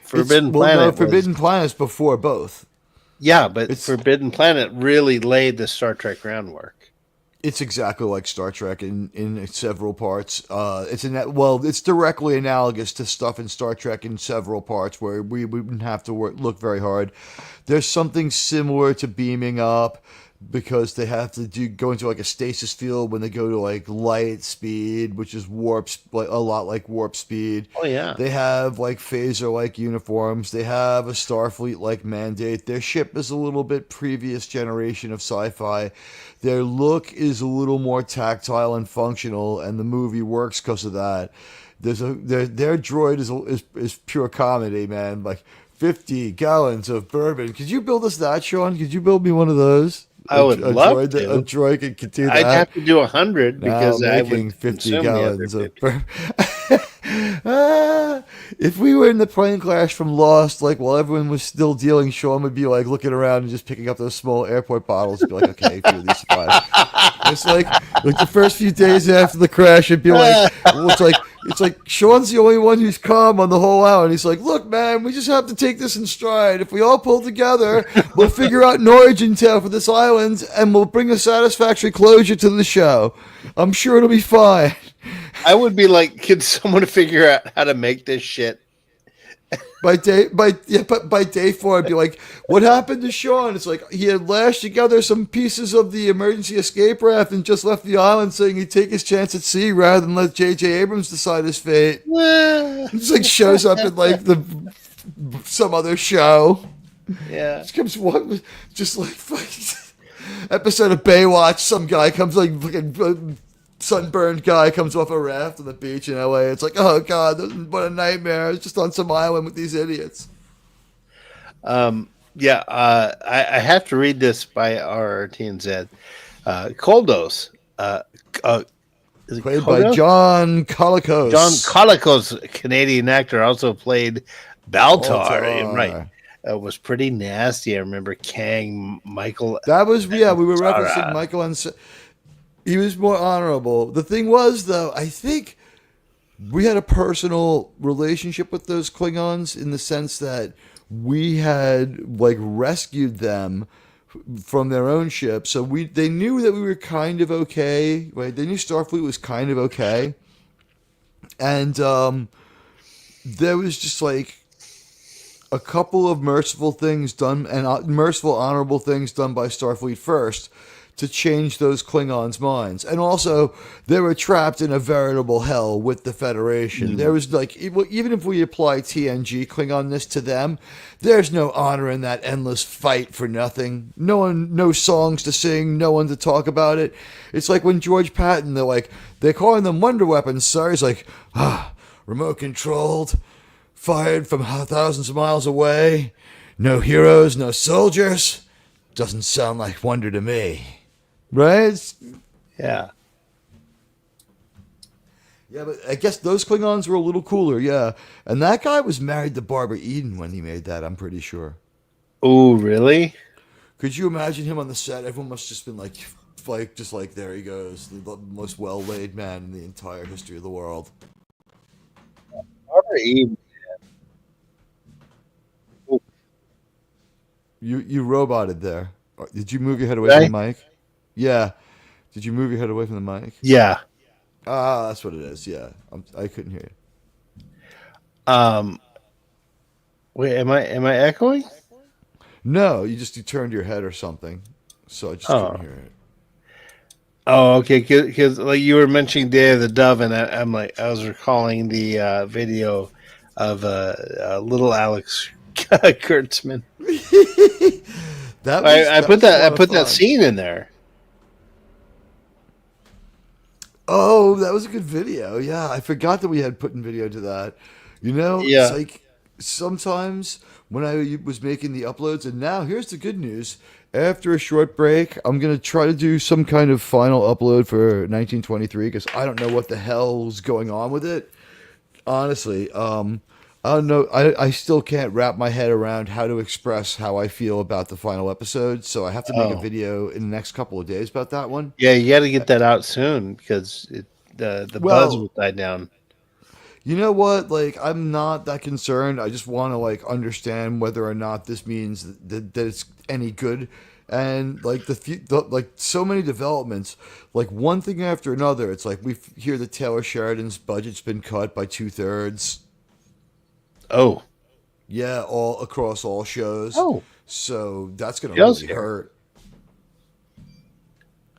Forbidden Well, no, Planet. Forbidden Planet's before both. Yeah, but It's- Forbidden Planet really laid the Star Trek groundwork. It's exactly like Star Trek in several parts. It's directly analogous to stuff in Star Trek in several parts where we wouldn't have to look very hard. There's something similar to beaming up. because they have to go into like a stasis field when they go to like light speed, which is like a lot like warp speed. Oh yeah. They have like phaser like uniforms. They have a Starfleet like mandate. Their ship is a little bit previous generation of sci-fi. Their look is a little more tactile and functional, and the movie works because of that. Their droid is pure comedy, man. Like 50 gallons of bourbon. Could you build us that, Sean? Could you build me one of those? I would love A to. droid could do I'd that. have to do 100 Now because I making would 50 consume the other gallons of 50. bourbon. If we were in the plane crash from Lost, like while everyone was still dealing, Sean would be like looking around and just picking up those small airport bottles and be like, okay, a few of these survive. It's like the first few days after the crash, it'd be like, well, it's like Sean's the only one who's calm on the whole island. He's like, look, man, we just have to take this in stride. If we all pull together, we'll figure out an origin tale for this island, and we'll bring a satisfactory closure to the show. I'm sure it'll be fine. I would be like, can someone figure out how to make this shit? By day four, I'd be like, "What happened to Sean?" It's like he had lashed together some pieces of the emergency escape raft and just left the island, saying he'd take his chance at sea rather than let J.J. Abrams decide his fate. It's like shows up in like some other show. Yeah. Just like episode of Baywatch. Some guy comes like fucking sunburned guy comes off a raft on the beach in LA. It's like, oh god, what a nightmare! It's just on some island with these idiots. Yeah. I have to read this by RRTNZ. Koldos. Is it Played by Koldos? John Colicos. John Colicos, Canadian actor, also played Baltar. Baltar. Right. Was pretty nasty. I remember Kang, Michael. That was we were referencing Sarah. Michael and he was more honorable. The thing was though, I think we had a personal relationship with those Klingons in the sense that we had like rescued them from their own ship, so they knew that we were kind of okay. Right? They knew Starfleet was kind of okay, and there was just like a couple of merciful things done and merciful, honorable things done by Starfleet first to change those Klingons' minds. And also, they were trapped in a veritable hell with the Federation. There was like, even if we apply TNG Klingonness to them, there's no honor in that endless fight for nothing. No songs to sing, no one to talk about it. It's like when George Patton, they're calling them wonder weapons, sir. He's like, remote controlled, fired from thousands of miles away, no heroes, no soldiers. Doesn't sound like wonder to me. Right? Yeah. Yeah, but I guess those Klingons were a little cooler, yeah. And that guy was married to Barbara Eden when he made that, I'm pretty sure. Oh, really? Could you imagine him on the set? Everyone must have just been like, there he goes, the most well-laid man in the entire history of the world. Barbara Eden. You roboted there. Did you move your head away Did from the mic? Yeah. Did you move your head away from the mic? Yeah. Ah, that's what it is. Yeah, I couldn't hear Um. Wait, am I echoing? you. No, you turned your head or something, so I just couldn't hear it. Oh, okay. Because like you were mentioning Day of the Dove, and I'm like, I was recalling the video of little Alex Kurtzman. I put that scene in there. Oh, that was a good video. Yeah, I forgot that we had put in video to that. Yeah. It's like sometimes when I was making the uploads, and now here's the good news. After a short break, I'm going to try to do some kind of final upload for 1923 because I don't know what the hell's going on with it. Honestly, I don't know. I still can't wrap my head around how to express how I feel about the final episode, so I have to make a video in the next couple of days about that one. Yeah, you got to get that out soon because the buzz will die down. You know what? Like, I'm not that concerned. I just want to understand whether or not this means that it's any good. And like like so many developments, like one thing after another. It's like we hear that Taylor Sheridan's budget's been cut by 2/3. Oh. Yeah, all across all shows. Oh. So that's gonna Feels really here. hurt.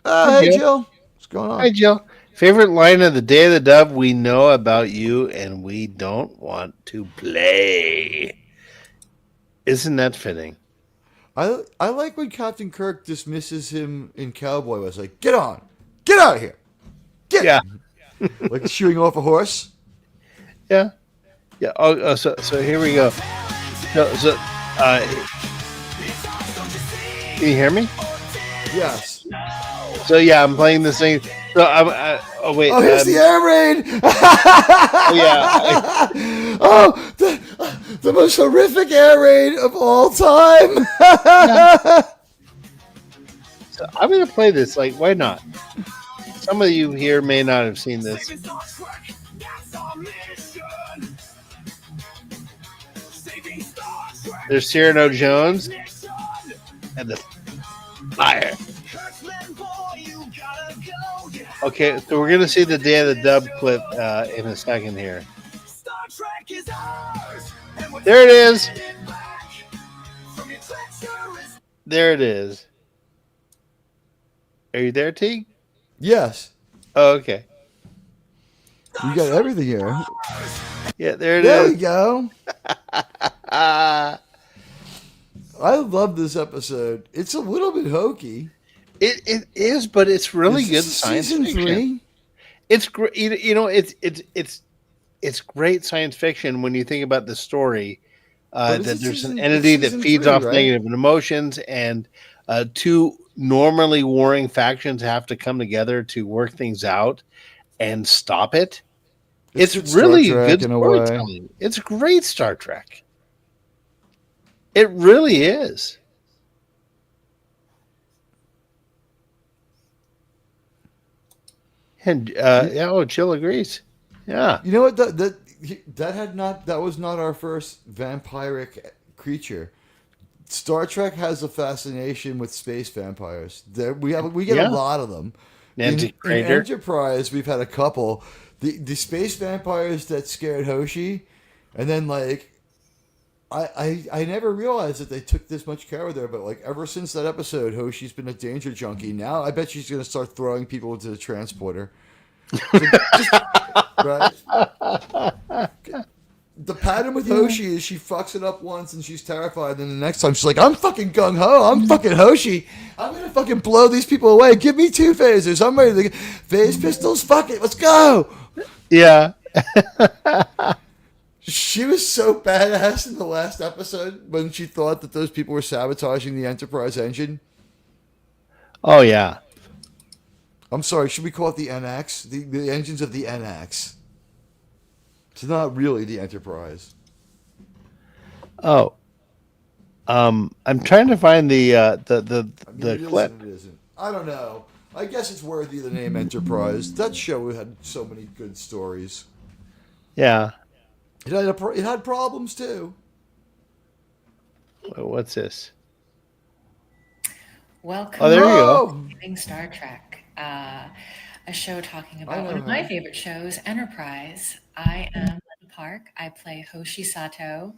Hey, Jill. What's going Hi, on? Jill. Favorite line of the Day of the Dove? We know about you, and we don't want to play. Isn't that fitting? I like when Captain Kirk dismisses him in Cowboy. Was like, get on, get out of here, get Yeah, like shooing off a horse. yeah, yeah. So here we go. So, can you hear me? Yes. So yeah, I'm playing this thing. So oh wait. Oh, here's the air raid. Oh yeah. Oh, the most horrific air raid of all time. So I'm gonna play this. Like, why not? Some of you here may not have seen this. There's Cyrano Jones and the fire. Okay, so we're gonna see the Day of the Dub clip in a second here. There it is. There it is. Are you there, Teague? Yes, Oh, okay. you got everything here. Yeah, there it There we is. go. Ah, I love this episode. It's a little bit hokey. it is, but it's really Is good this science season fiction. 3? It's great. It's great science fiction when you think about the story. But is That it there's an season? entity It's that season feeds 3, off right? negative emotions, and two normally warring factions have to come together to work things out and stop it. It's good Star really Trek good in a way. storytelling. It's great Star Trek. It really is. And yeah, oh, Jill agrees. Yeah, You know what? That was not our first vampiric creature. Star Trek has a fascination with space vampires. We get yeah. a lot of them. Nancy In Crater. Enterprise, we've had a couple. The space vampires that scared Hoshi, and then like I never realized that they took this much care of her, but like ever since that episode, Hoshi's been a danger junkie. Now I bet she's gonna start throwing people into the transporter. So just, right? The pattern with Hoshi is she fucks it up once and she's terrified. Then the next time she's like, I'm fucking gung ho. I'm fucking Hoshi. I'm going to fucking blow these people away. Give me 2 phasers. I'm ready to phase pistols. Fuck it. Let's go. Yeah. She was so badass in the last episode when she thought that those people were sabotaging the Enterprise engine. Oh yeah. I'm sorry. Should we call it the NX? The engines of the NX. It's not really the Enterprise. Oh. I'm trying to find the I mean, the it is clip. and it isn't. I don't know. I guess it's worthy of the name Enterprise. That show had so many good stories. Yeah. It had problems too. What's this? Welcome Oh, there you go. Oh, to Living Star Trek, a show talking I about know one of my her. favorite shows, Enterprise. I am Lynn Park. I play Hoshi Sato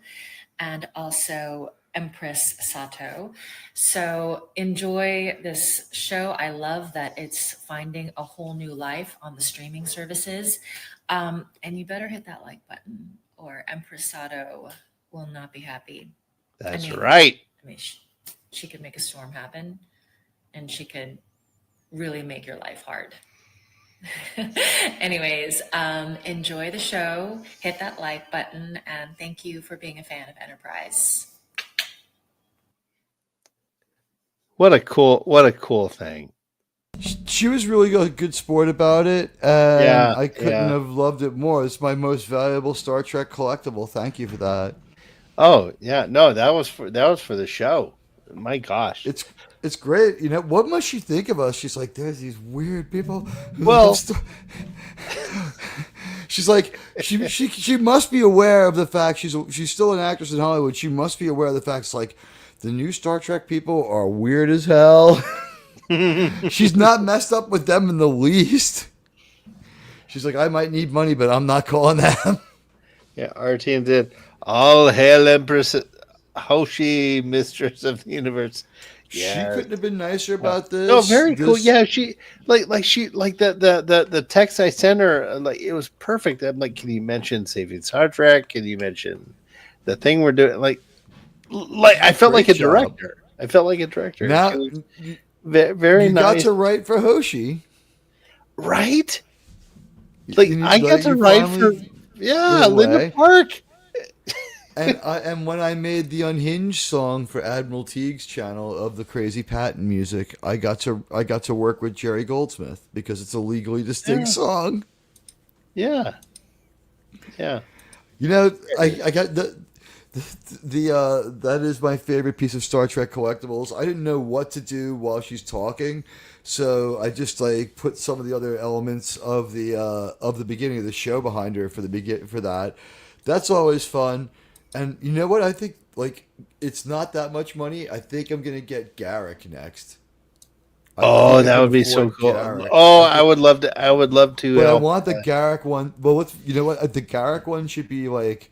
and also Empress Sato. So enjoy this show. I love that it's finding a whole new life on the streaming services. And you better hit that like button, or Empress Sato will not be happy. That's mean- right. I mean, she could make a storm happen, and she could really make your life hard. Anyways, enjoy the show, hit that like button, and thank you for being a fan of Enterprise. What a cool thing. She was really a good sport about it, and Yeah, I couldn't yeah. have loved it more. It's my most valuable Star Trek collectible. Thank you for that. Oh yeah, no, that was for the show. My gosh. It's great. You know, what must she think of us? She's like, there's these weird people who Well- love she's like, she must be aware of the fact she's still an actress in Hollywood. She must be aware of the fact it's like the new Star Trek people are weird as hell. She's not messed up with them in the least. She's like, I might need money, but I'm not calling them. Yeah, our team did. All hail Empress Hoshi, Mistress of the Universe. She Yeah. couldn't have been nicer about this. No, very cool. This- Yeah, she like the text I sent her, like it was perfect. I'm like, can you mention Saving Star Trek? Can you mention the thing we're doing? Like I felt like a Great job. director. I felt like a director. Now She was you very got nice, to write for Hoshi. right? Like You- I got to you write for finally- yeah, in a Linda way. Park. And when I made the Unhinged song for Admiral Teague's channel of the Crazy Patton music, I got to work with Jerry Goldsmith because it's a legally distinct Yeah. song. Yeah, yeah. You know, I got the that is my favorite piece of Star Trek collectibles. I didn't know what to do while she's talking, so I just like put some of the other elements of the beginning of the show behind her for that. That's always fun. And you know what? I think like it's not that much money. I think I'm gonna get Garrick next. I Oh, think I that can would be so afford cool. Garrick. Oh, I I would love to. I would love to. But I help. want the Garrick one. Well, you know what? The Garrick one should be like,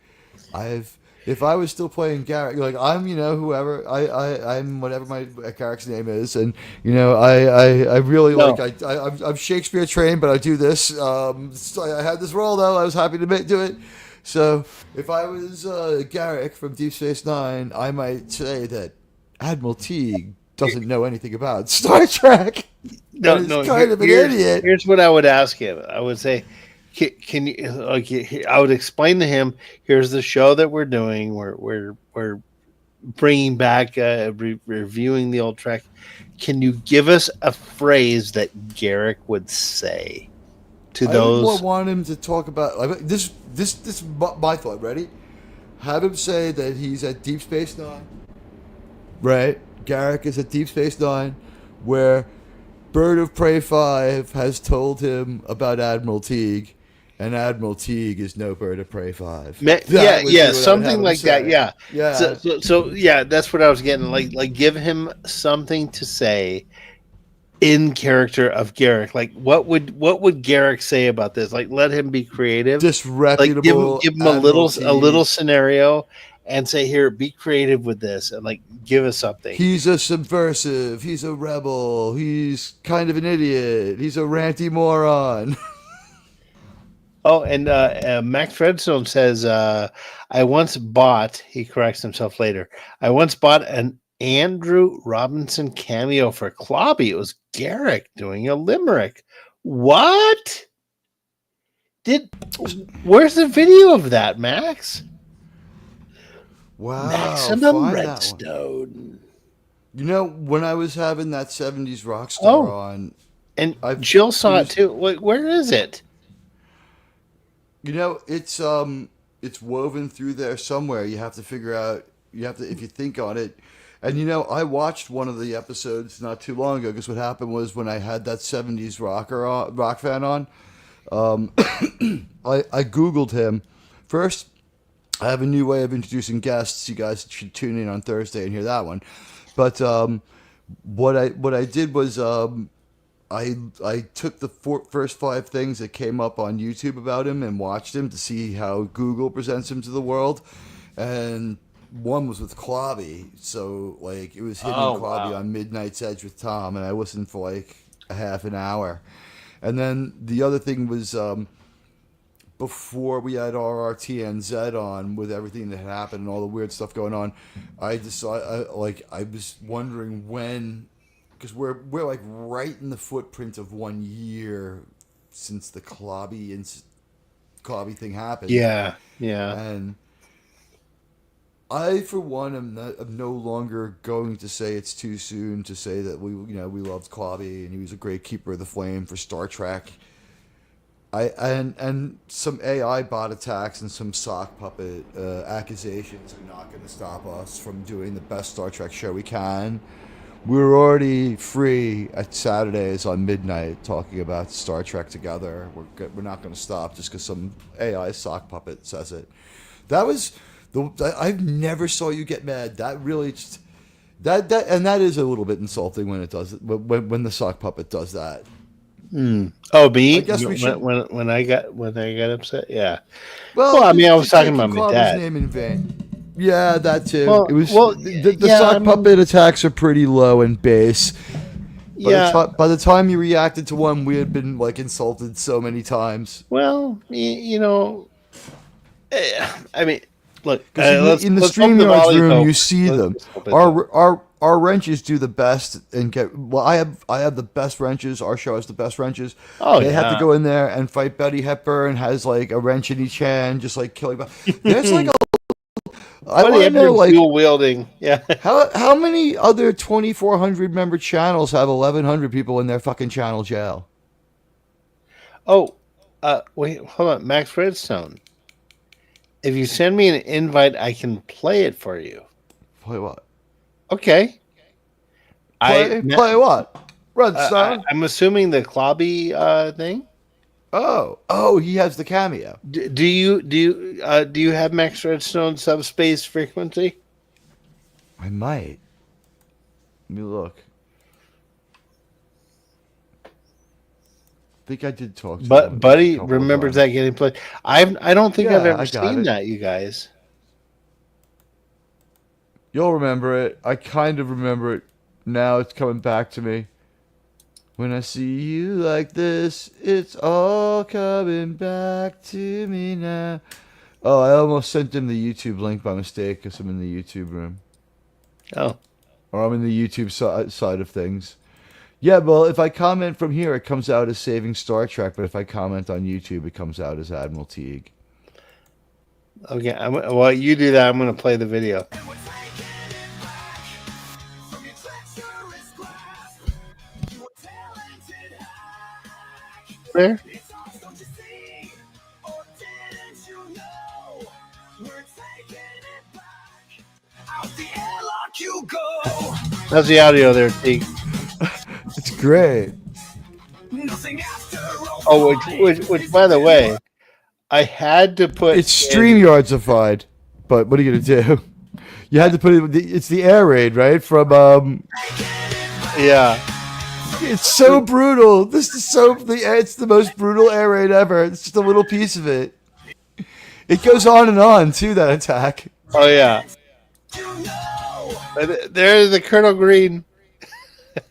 if I was still playing Garrick, like I'm, whoever I'm, whatever my Garrick's name is, and I really No. like I'm Shakespeare trained, but I do this. So I had this role though. I was happy to do it. So if I was Garrick from Deep Space Nine, I might say that Admiral Teague doesn't know anything about Star Trek. No, And no. he's kind of an here's, idiot. here's what I would ask him. I would say, can you? Like, I would explain to him. Here's the show that we're doing. We're bringing back, reviewing the old Trek. Can you give us a phrase that Garrick would say to I those? would want him to talk about like, this. This is my thought. Ready? Have him say that he's at Deep Space Nine. Right? Garrick is at Deep Space Nine, where Bird of Prey 5 has told him about Admiral Teague, and Admiral Teague is no Bird of Prey 5. Yeah, That would be what I would have something him like that. say. Yeah, Yeah. So yeah, that's what I was getting. Like give him something to say in character of Garrick. Like what would Garrick say about this? Like let him be creative. Like Disreputable. give him a Admiral little Teague. scenario and say, here, be creative with this, and like give us something. He's a subversive. He's a rebel. He's kind of an idiot. He's a ranty moron. Oh, and Max Redstone says, I once bought, he corrects himself later, I once bought an Andrew Robinson cameo for Clobby. It was Garrick doing a limerick. What? Where's the video of that, Max? Wow. Maximum find that one. Redstone. You know, when I was having that 70s rock star Oh. on, And I've- Jill saw it it was- too. Like, where is it? it's woven through there somewhere. You have to figure out, if you think on it. And I watched one of the episodes not too long ago, because what happened was when I had that 70s rock fan on, I Googled him. First, I have a new way of introducing guests. You guys should tune in on Thursday and hear that one. But what I did was I took the first 5 things that came up on YouTube about him and watched him to see how Google presents him to the world. And one was with Clobby. So like it was him Oh, and Clobby wow. on Midnight's Edge with Tom, and I listened for like a half an hour. And then the other thing was before we had RRTNZ on, with everything that had happened and all the weird stuff going on, I was wondering when, because we're like right in the footprint of 1 year since the Clobby thing happened. Yeah. And I, for one, am no longer going to say it's too soon to say that we loved Clobby and he was a great keeper of the flame for Star Trek. And some AI bot attacks and some sock puppet accusations are not going to stop us from doing the best Star Trek show we can. We're already free at Saturdays on midnight talking about Star Trek together. We're not going to stop just because some AI sock puppet says it. That was I've never saw you get mad. That really just that is a little bit insulting when it does it. When the sock puppet does that. Oh, me? I guess we should- when I got upset, yeah. Well, I mean, I was just talking taking about my Clobby's dad. name in vain. Yeah, that too. Well- it was well, the yeah, sock I mean- puppet attacks are pretty low in base. Yeah. By the time you reacted to one, we had been like insulted so many times. Well, you know, I mean, look, Because in the let's hope the StreamYards volley's room, over. you see Let's them. just hope it's over. Our wrenches do the best and get. Well, I have the best wrenches. Our show has the best wrenches. Oh, They have yeah. to go in there and fight Betty Hepburn. Has like a wrench in each hand, just like killing. There's like a. I Buddy want to Hepburn know like dual wielding. Yeah. how many other 2,400 member channels have 1,100 people in their fucking channel jail? Oh, wait, hold on, Max Redstone. If you send me an invite, I can play it for you. Play what? Okay. Play what? Redstone. I'm assuming the Clobby thing. Oh, he has the cameo. Do you have Max Redstone subspace frequency? I might. Let me look. I think I did talk to him But a Buddy couple of remembers times. that getting played. I don't think I've Yeah, ever I got seen it. that, you guys. You'll remember it. I kind of remember it. Now it's coming back to me. When I see you like this, it's all coming back to me now. Oh, I almost sent him the YouTube link by mistake because I'm in the YouTube room. Oh, Or I'm in the YouTube side of things. Yeah, well, if I comment from here, it comes out as Saving Star Trek. But if I comment on YouTube, it comes out as Admiral Teague. okay. While you do that, I'm going to play the video. There. How's the audio there, Teague? It's great. Oh, which, by the way, I had to put. It's StreamYardsified. But what are you gonna do? You had to put it. It's the air raid, right? From Yeah. It's so brutal. This is so. It's the most brutal air raid ever. It's just a little piece of it. It goes on too. That attack. Oh yeah. There's the Colonel Green.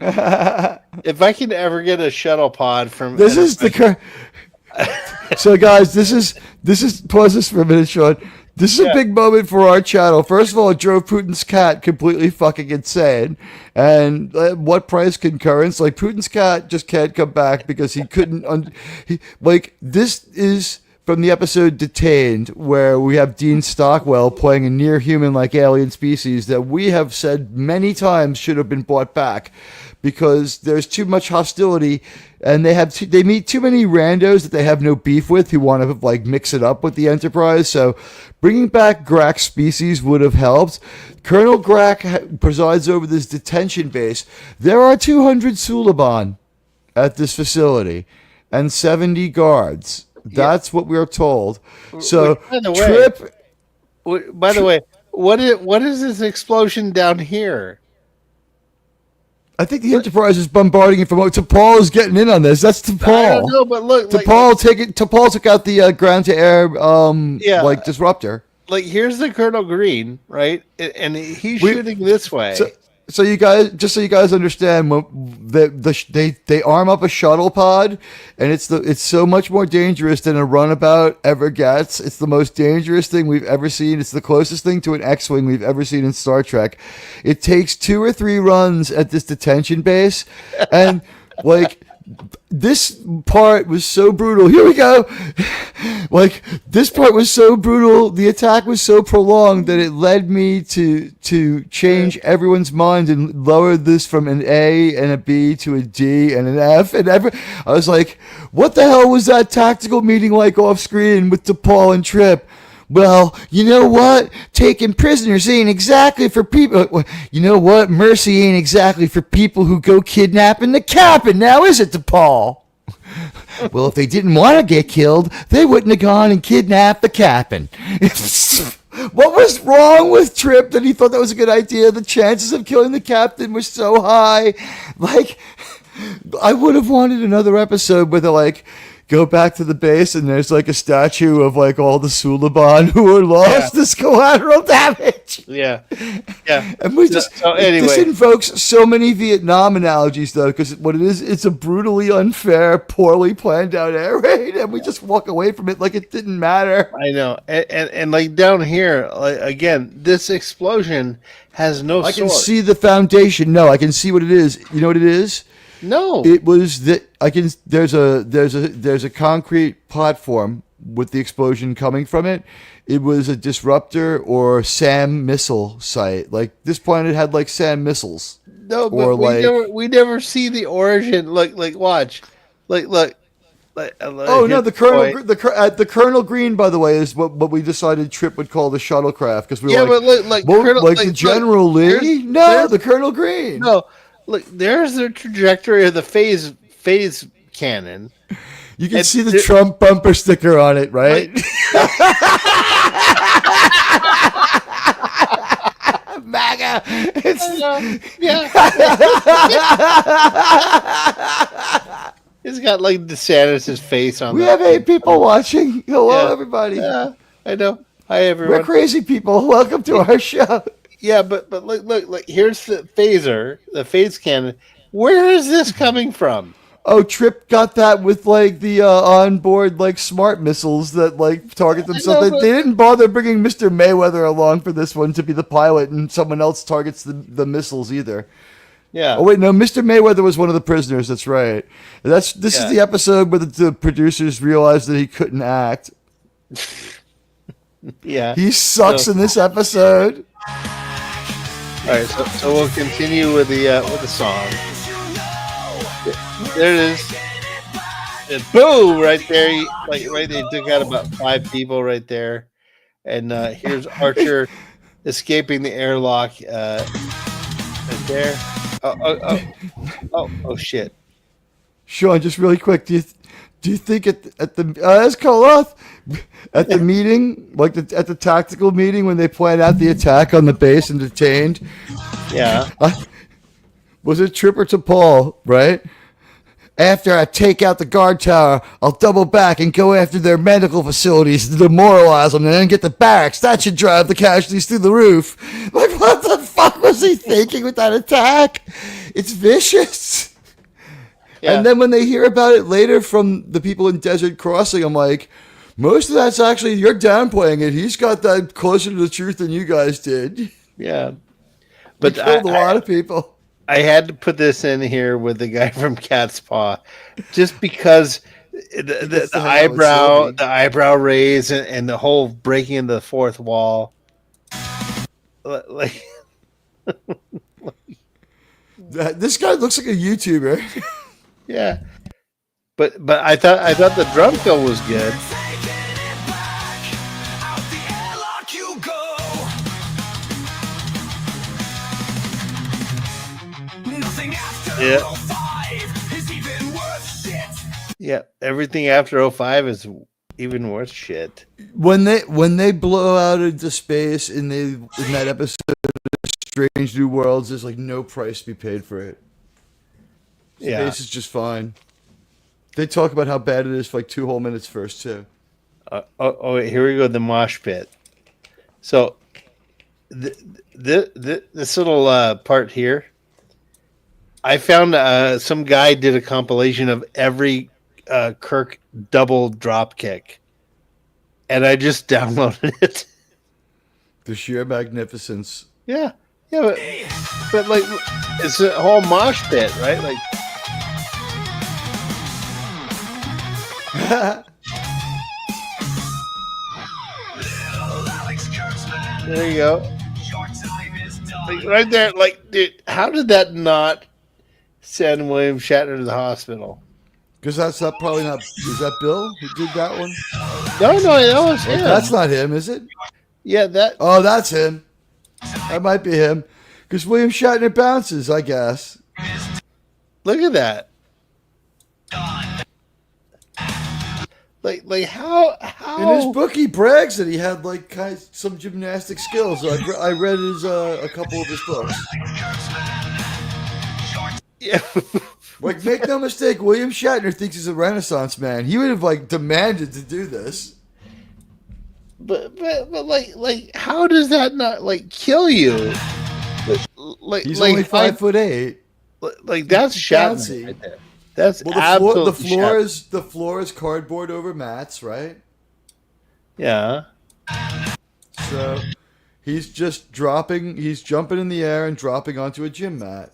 If I can ever get a shuttle pod from This is the. So guys, this is pause this for a minute, Sean. This is a big moment for our channel. First of all, it drove Putin's cat completely fucking insane. And what price concurrence? Like, Putin's cat just can't come back because he couldn't... this is from the episode Detained, where we have Dean Stockwell playing a near-human-like alien species that we have said many times should have been brought back because there's too much hostility and they meet too many randos that they have no beef with who want to like mix it up with the Enterprise. So bringing back Grak's species would have helped. Colonel Grak presides over this detention base. There are 200 Suliban at this facility and 70 guards. That's what we're told. So By the way- Trip. By the way, what is this explosion down here? I think the Enterprise is bombarding it from. T'Pol is getting in on this. That's T'Pol. I don't know, but look, T'Pol took out the ground to air disruptor. like here's the Colonel Green, right? And he's We- shooting this way. So you guys, just so you guys understand, they arm up a shuttle pod, and it's so much more dangerous than a runabout ever gets. It's the most dangerous thing we've ever seen. It's the closest thing to an X-wing we've ever seen in Star Trek. It takes 2 or 3 runs at this detention base, and like. This part was so brutal. Here we go. Like, this part was so brutal. The attack was so prolonged that it led me to change everyone's mind and lower this from an A and a B to a D and an F. And I was like, what the hell was that tactical meeting like off screen with T'Pol and Trip? Well, you know what? Taking prisoners ain't exactly for people. You know what? Mercy ain't exactly for people who go kidnapping the captain. Now is it, T'Pol? Well, if they didn't want to get killed, they wouldn't have gone and kidnapped the captain. What was wrong with Trip that he thought that was a good idea? The chances of killing the captain were so high. Like, I would have wanted another episode where they're like, go back to the base, and there's like a statue of like all the Suliban who were lost this collateral damage. Yeah, yeah. And we just So anyway, this invokes so many Vietnam analogies though, because what it is, it's a brutally unfair, poorly planned out air raid, and we just walk away from it like it didn't matter. I know, and like down here, like, again, this explosion has no. I can source. see the foundation. No, I can see what it is. You know what it is? No, It was that I can. There's a concrete platform with the explosion coming from it. It was a disruptor or SAM missile site. Like this planet had like SAM missiles. no, but or we never see the origin. Like watch, look. Oh no, the Colonel Green, by the way, is what we decided Trip would call the shuttlecraft because we were but look, the General Lee. No, the Colonel Green. No, look, there's the trajectory of the phase cannon. You can see the Trump bumper sticker on it, right? MAGA. Yeah. It's got like DeSantis' face on. We have 8 people watching. Hello, everybody. Yeah, I know. Hi, everyone. We're crazy people. Welcome to our show. Yeah, but look. Here's the phaser, the phase cannon. Where is this coming from? Oh, Trip got that with like the onboard like smart missiles that like target themselves. They didn't bother bringing Mr. Mayweather along for this one to be the pilot, and someone else targets the missiles either. Yeah. Oh wait, no, Mr. Mayweather was one of the prisoners. That's right. This is the episode where the producers realized that he couldn't act. Yeah. He sucks in this episode. All right, so we'll continue with the song. There it is. And boom! Right there, right there, took out about 5 people right there. And here's Archer escaping the airlock. Right there. Oh! Shit! Sean, just really quick, do you think at the as Koloth at the meeting, like at the tactical meeting when they planned out the attack on the base and detained? Yeah. Was it Tripper to Paul, right? After I take out the guard tower, I'll double back and go after their medical facilities to demoralize them and then get the barracks. That should drive the casualties through the roof. Like, what the fuck was he thinking with that attack? It's vicious. Yeah. And then when they hear about it later from the people in Desert Crossing, I'm like, most of that's actually, you're downplaying it. He's got that closer to the truth than you guys did. Yeah. But he killed a lot of people. I had to put this in here with the guy from Cat's Paw, just because the eyebrow raise and the whole breaking into the fourth wall. Like, this guy looks like a YouTuber. Yeah, but I thought the drum fill was good. Yeah. Yeah, everything after 05 is even worse shit. When they blow out into space in that episode of Strange New Worlds, there's like no price to be paid for it. Space is just fine. They talk about how bad it is for like 2 whole minutes first too. Wait, here we go, the mosh pit. So this little part here, I found some guy did a compilation of every Kirk double drop kick, and I just downloaded it. The sheer magnificence. Yeah, but like it's a whole mosh pit, right? Like, there you go. Like, right there, like, dude, how did that not send William Shatner to the hospital? Because that's not probably not. Is that Bill who did that one? No, that was him. That's not him, is it? Yeah, that. Oh, that's him. That might be him. Because William Shatner bounces, I guess. Look at that. Like how in his book he brags that he had like some gymnastic skills. I read his a couple of his books. Yeah. Like, make no mistake, William Shatner thinks he's a Renaissance man. He would have like demanded to do this. But like, how does that not like kill you? Like, He's like, only 5'8". Like that's Fancy. Shatner right there. That's Well, absolutely the floor is cardboard over mats, right? yeah. So he's just dropping. He's jumping in the air and dropping onto a gym mat.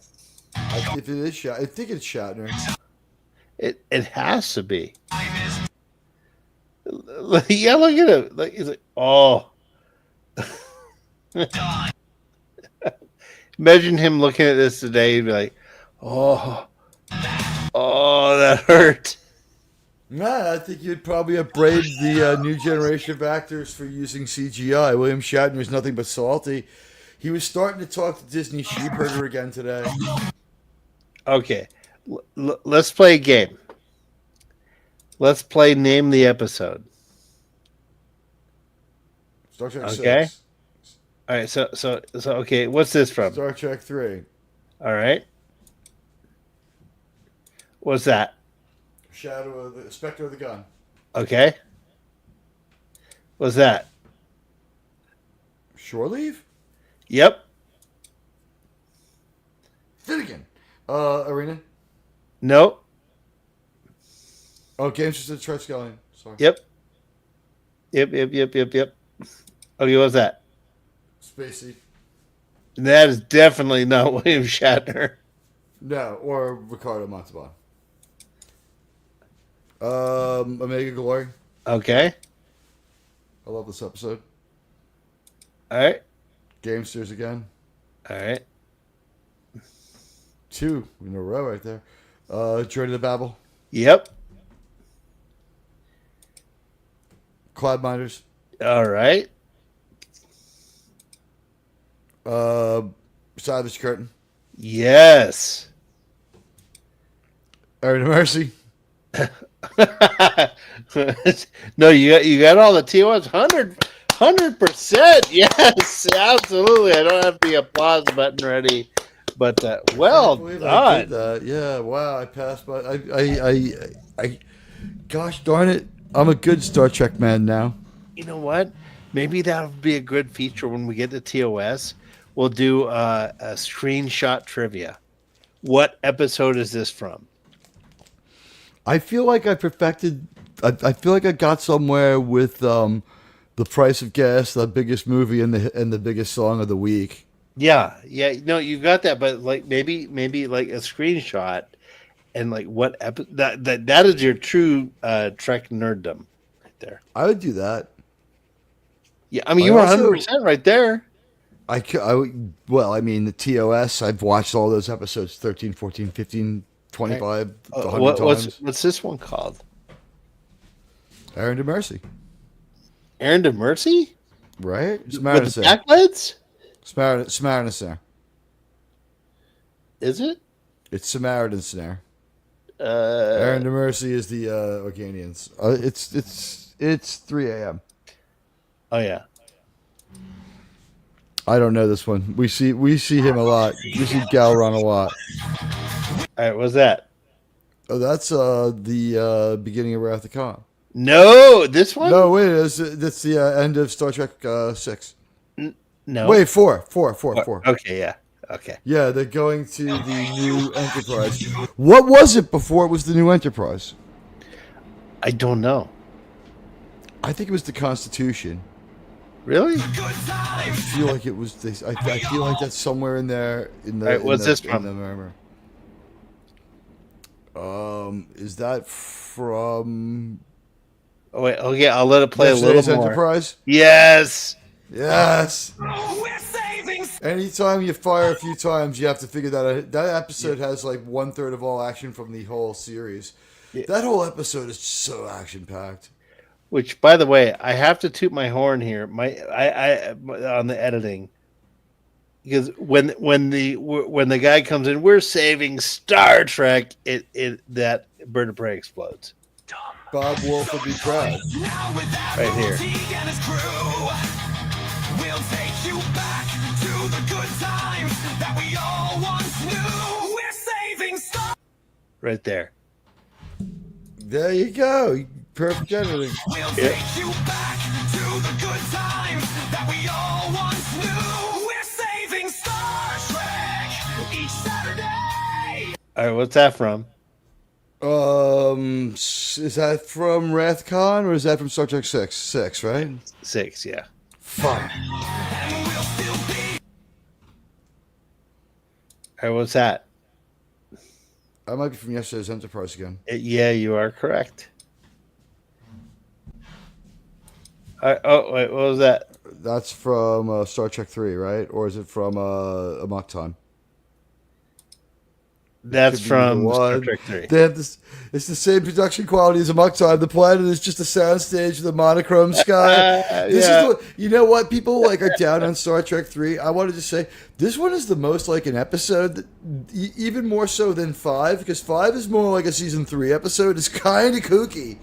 If it is I think it's Shatner. It has to be. Yeah, look at him. Like he's like, oh. Imagine him looking at this today and be like, oh, that hurt. Nah, I think you'd probably upbraid the new generation of actors for using CGI. William Shatner is nothing but salty. He was starting to talk to Disney Sheepherder again today. Okay, let's play a game. Let's play Name the Episode. Star Trek Okay. 6. All right, so okay, what's this from? Star Trek 3. All right, what's that? Shadow of the Spectre of the Gun. Okay, what's that? Shore Leave? Yep. Finnegan. Arena? Nope. Oh, Games just Trek Scullion. Sorry. Yep. Yep. Okay, what's that? Spacey. That is definitely not William Shatner. No, or Ricardo Montalban. Omega Glory. Okay. I love this episode. All right. Gamesters again. All right. 2 in a row right there. Journey to Babel. Yep. Cloudminders. All right. Savage Curtain. Yes. Errand of Mercy. No, you got all the TOS 100%. Yes, absolutely. I don't have the applause button ready, but well I believe I done. did that. Yeah, wow, I passed by. I gosh darn it, I'm a good Star Trek man now. You know what? Maybe that would be a good feature when we get to TOS. We'll do a screenshot trivia. What episode is this from? I feel like I perfected. I feel like I got somewhere with The Price of Gas, the biggest movie and the biggest song of the week. Yeah. No, you got that, but like maybe like a screenshot, and like what that is your true Trek nerddom right there. I would do that. Yeah, I mean I you were also- 100% right there. Well, I mean, the TOS, I've watched all those episodes 13, 14, 15, 25, 100 times. What's this one called? Errand of Mercy, Errand of Mercy? right? With the Samaritan. Blackleads? Samaritan Snare. Is it? It's Samaritan Snare. Uh, Errand of Mercy is the Organians. It's 3 a.m. oh yeah. I don't know this one. We see him a lot. We see Galron a lot. All right, what's that? Oh, that's the beginning of Wrath of Khan. No, this one? No, wait, that's the end of Star Trek 6. No. Wait, 4. Okay, yeah. Okay. Yeah, they're going to the new Enterprise. What was it before it was the new Enterprise? I don't know. I think it was the Constitution. Really? I feel like it was this. I feel like that's somewhere in there. In the. All right, what's in the, this from? In the murmur. Is that from? Oh wait, okay, I'll let it play a Yesterday's little more. Enterprise? Yes. Yes. We're saving. Anytime you fire a few times, you have to figure that out. That episode has like 1/3 of all action from the whole series. Yeah. That whole episode is so action packed. Which, by the way, I have to toot my horn here. I on the editing, because when the guy comes in, we're saving Star Trek. That bird of prey explodes Bob Wolf would be proud. Now with that right here. Teague and his crew, we'll take you back to the good times that we all once knew. We're saving Star. right there. There you go. Perfect editing. We'll take you back to the good times that we all once knew. We're saving Star Trek each Saturday. All right, what's that from? Is that from Wrathcon or is that from Star Trek 6? 6, right? 6, yeah. Fine. And we'll still be. All right, what's that? That might be from yesterday's Enterprise again. Yeah, you are correct. Oh, wait, what was that? That's from Star Trek 3, right? Or is it from Amok Time? That's Could be from either Star one. Trek 3. They have this. It's the same production quality as Amok Time. The planet is just a soundstage with a monochrome sky. This Yeah. is you know what people like are down on Star Trek 3. I wanted to say this one is the most like an episode, that, even more so than 5, because 5 is more like a season 3 episode. It's kind of kooky.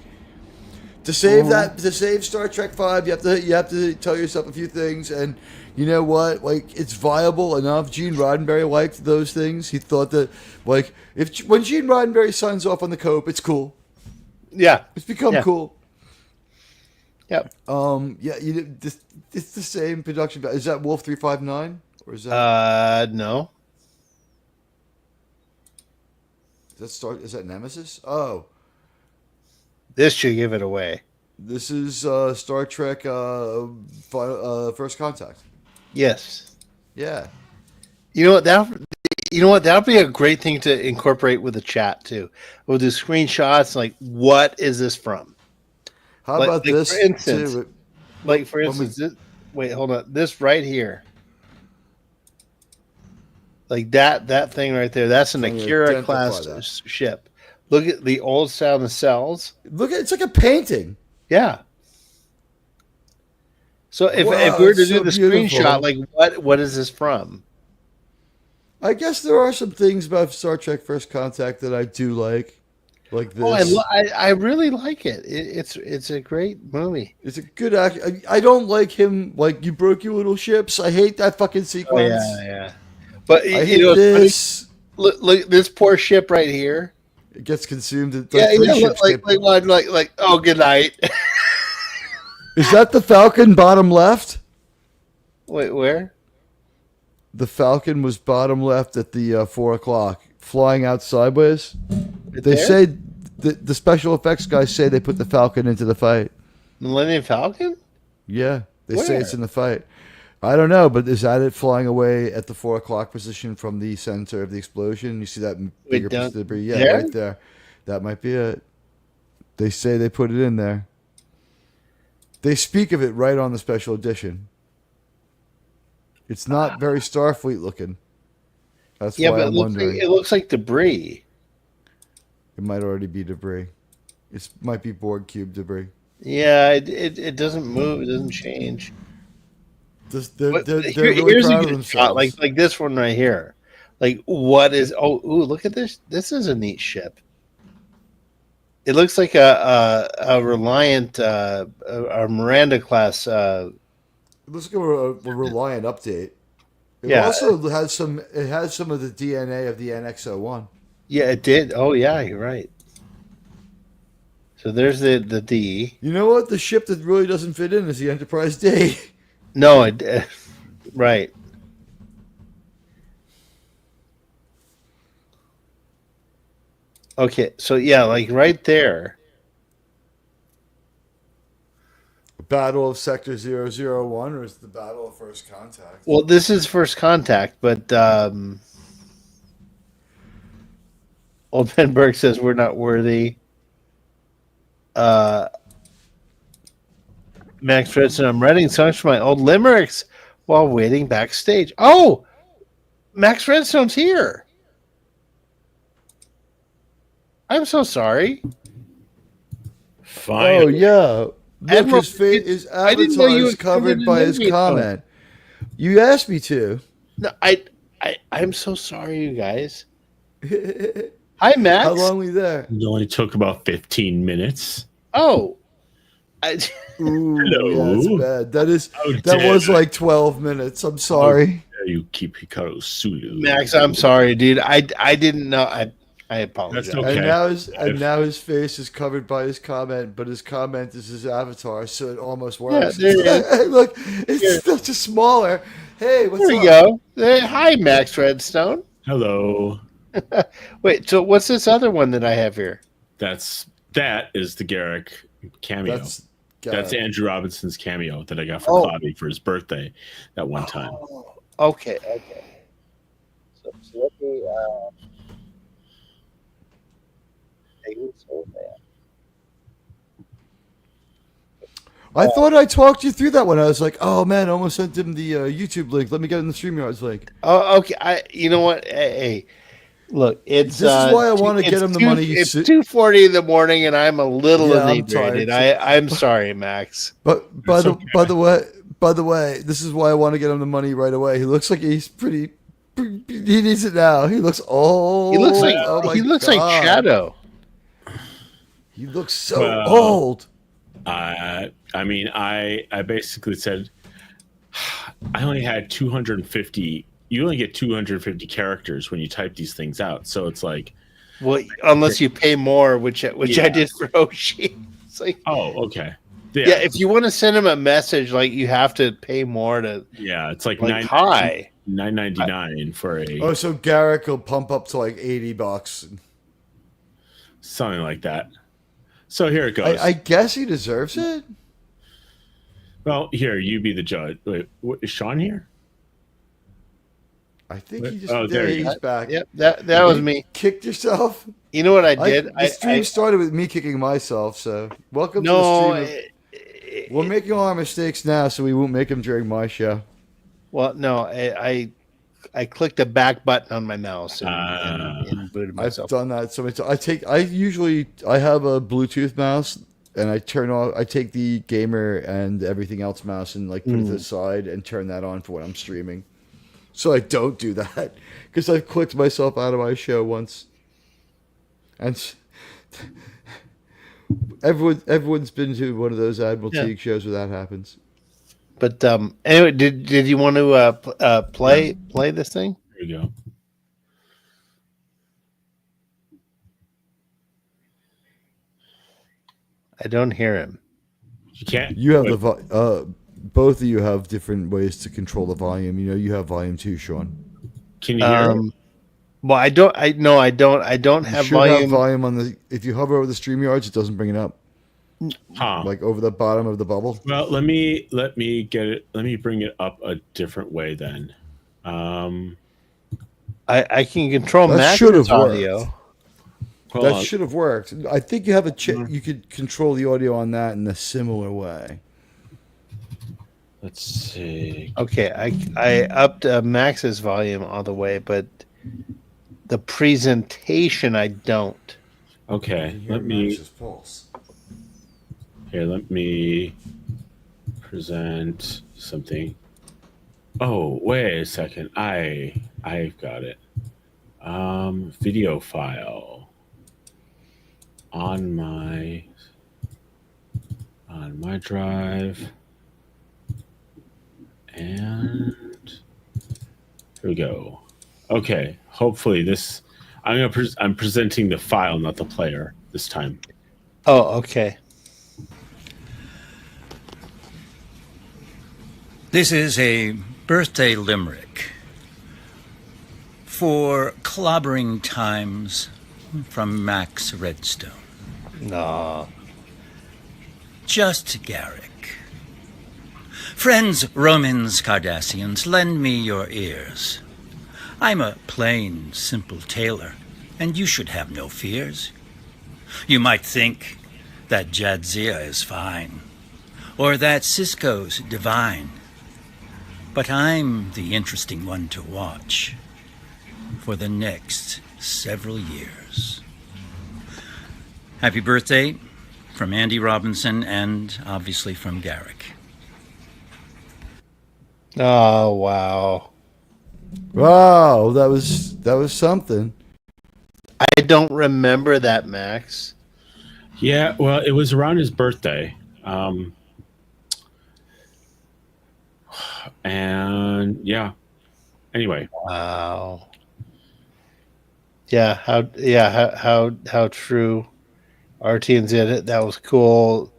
To save to save Star Trek 5, you have to tell yourself a few things, and you know what? Like, it's viable enough. Gene Roddenberry liked those things. He thought that, like, when Gene Roddenberry signs off on the cope, it's cool. Yeah. It's become Yeah. cool. Yep. Yeah. It's the same production. Is that Wolf 359 or is that No. Is that Nemesis? Oh, This should give it away. this is Star Trek First Contact. Yes. Yeah. You know what? That would be a great thing to incorporate with the chat too. We'll do screenshots like, what is this from? How Like- about like, this? for instance, too? Like, for When we- instance, wait, hold on. This right here. Like that thing right there. That's an Can you Akira identify class that? ship. Look at the old style nacelles. Look, it's like a painting. Yeah. So if Wow, we were to it's do so the beautiful. screenshot, like what is this from? I guess there are some things about Star Trek First Contact that I do like this. Oh, I really like it. It's a great movie. It's a good act. I don't like him. Like, you broke your little ships. I hate that fucking Oh, sequence. yeah. But I you hate know, it's funny. this. Look, this poor ship right here. It gets consumed. Like Yeah, three yeah. ships Like get- one, like. Oh, good night. Is that the Falcon bottom left? Wait, where? The Falcon was bottom left at the 4 o'clock, flying out sideways. Right They there? say the special effects guys say they put the Falcon into the fight. Millennium Falcon. Yeah, they say Where? it's in the fight. I don't know, but is that it flying away at the 4 o'clock position from the center of the explosion? You see that bigger piece down of debris? Yeah, there? right there. That might be it. They say they put it in there. They speak of it right on the special edition. It's not very Starfleet looking. That's Yeah, why but I'm wondering. it looks like debris. It might already be debris. It might be Borg cube debris. Yeah, it doesn't move. It doesn't change. They're But really here's a proud of good themselves. shot, like this one right here. Like, what is? Oh, ooh, look at this. This is a neat ship. It looks like a Reliant, a Miranda class. It looks like a Reliant update. It Yeah. also has some. It has some of the DNA of the NX-01. Yeah, it did. Oh, yeah, you're right. So there's the D. You know what? The ship that really doesn't fit in is the Enterprise D. No, right. Okay, so yeah, like right there. Battle of Sector 001, or is it the Battle of First Contact? Well, this is First Contact, but Old Ben Burke says we're not worthy. Max Fredson, I'm writing songs for my old limericks while waiting backstage. Oh, Max Redstone's here. I'm so sorry. Oh yeah. Look, Admiral, his I didn't know avatar you is covered included by an his invite. comment. You asked me to. No, I'm so sorry, you guys. How Hi, Max. long were you there? It only took about 15 minutes. Oh, Ooh, Hello. yeah, that's bad. How That dare was like 12 minutes. I'm sorry. you keep Hikaru Sulu. Max, I'm sorry, dude. I didn't know. I apologize. okay. And now his face is covered by his comment, but his comment is his avatar, so it almost Yeah, works. there it is. Look, it's still just smaller. Hey, what's There up? you go. Hi, Max Redstone. Hello. Wait, so what's this other one that I have here? That is the Garrick cameo. That's Andrew Robinson's cameo that I got for Cloudy for his birthday that one time. Okay. So let me take this whole man. I thought I talked you through that one. I was like, oh man, I almost sent him the YouTube link. Let me get in the StreamYard link. Oh, okay. You know what? Hey, look, it's This is why I want to get him the money. It's 2:40 in the morning, and I'm a little Yeah, I'm inebriated. tired. I'm sorry, Max. But by the way, this is why I want to get him the money right away. He looks like he's pretty. He needs it now. He looks old. He looks like oh my he looks God. like Shadow. He looks so old. I mean, I basically said I only had 250. You only get 250 characters when you type these things out. So it's like, Well, unless you pay more, which I did for Hoshi. It's like, oh, okay. yeah, if you want to send him a message, like you have to pay more to. Yeah, it's like hi. $9.99 for a Oh, so Garrick will pump up to like $80. something like that. So here it goes. I guess he deserves it. Well, here you be the judge. Wait, is Sean here? I think he just. Oh, there he he's is. back. Yep, that was me. Kicked yourself. You know what I did? The stream started with me kicking myself. So welcome to No, the stream. We're making all our mistakes now, so we won't make them during my show. well, no, I clicked the back button on my mouse and booted I've myself. done that so many times. I have a Bluetooth mouse and I take the gamer and everything else mouse and like put it to the side and turn that on for when I'm streaming. So I don't do that because I've clicked myself out of my show once. And everyone's been to one of those Admiral Teague shows where that happens. But anyway, did you want to play this thing? There you go. I don't hear him. You can't. You have both of you have different ways to control the volume. You know, you have volume too, Sean. Can you hear him? Well, I don't have You should volume. have volume on the. If you hover over the StreamYards, it doesn't bring it up. Huh. Like over the bottom of the bubble. Well, let me get it. Let me bring it up a different way then. I can control That should Max's have worked. audio. Hold That on. should have worked. I think you have you could control the audio on that in a similar way. Let's see. Okay, I upped Max's volume all the way, but the presentation I don't. Okay, let me present something. Oh, wait a second. I've got it. Video file on my drive, and here we go. Okay, hopefully this. I'm presenting the file, not the player this time. Oh, okay. This is a birthday limerick for clobbering times from Max Redstone. No. Just Garrick. Friends Romans Cardassians, lend me your ears. I'm a plain, simple tailor, and you should have no fears. You might think that Jadzia is fine, or that Cisco's divine. But I'm the interesting one to watch for the next several years. Happy birthday from Andy Robinson and obviously from Garrick. Oh, wow. Wow, that was something. I don't remember that, Max. Yeah, well, it was around his birthday. And yeah. Anyway. Wow. how true Artian's in it. That was cool.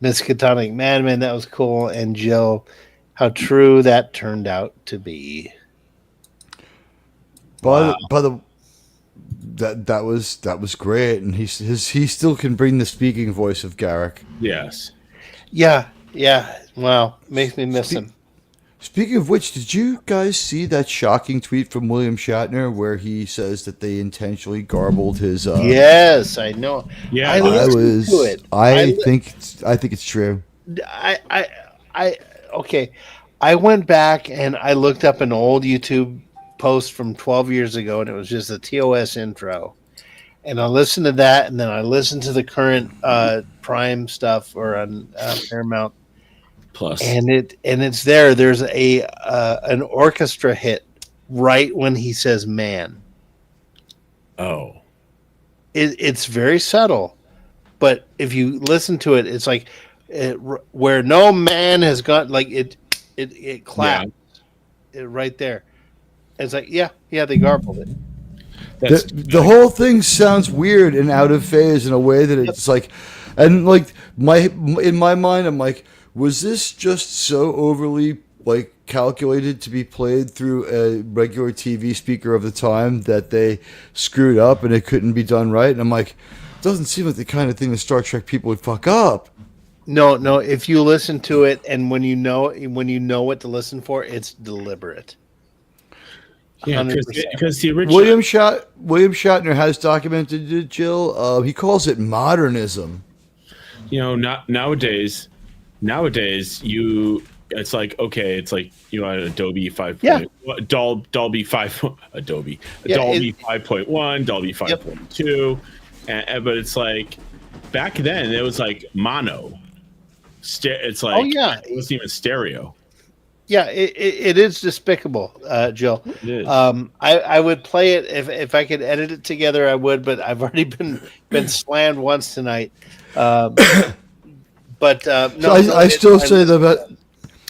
Miskatonic Madman, that was cool. And Jill, how true that turned out to be. But that was great, and he still can bring the speaking voice of Garrick. Yes. Yeah. Wow, makes me miss him. Speaking of which, did you guys see that shocking tweet from William Shatner where he says that they intentionally garbled his? Yes, I know. Yeah, I listened to it. I think it's true. Okay. I went back and I looked up an old YouTube post from 12 years ago, and it was just a TOS intro. And I listened to that, and then I listened to the current Prime stuff or on Paramount Plus. and it's there. There's an orchestra hit right when he says "man." Oh. It's very subtle, but if you listen to it, it's like where no man has gone. Like it claps right there. It's like they garbled it. The whole thing sounds weird and out of phase in a way that it's like, and like in my mind, I'm like, was this just so overly like calculated to be played through a regular TV speaker of the time that they screwed up and it couldn't be done right? And I'm like, it doesn't seem like the kind of thing that Star Trek people would fuck up. No. If you listen to it and when you know what to listen for, it's deliberate. Yeah, 100%. because the original William Shatner has documented it, Jill. He calls it modernism. Nowadays it's like, okay, it's like Adobe 5. Dolby 5 Adobe Dolby 5.1, Dolby 5.2, but it's like back then it was like mono. It's like it wasn't even stereo. Yeah, it is despicable, Jill. It is. I would play it if I could edit it together. I would, but I've already been slammed once tonight. But I still say that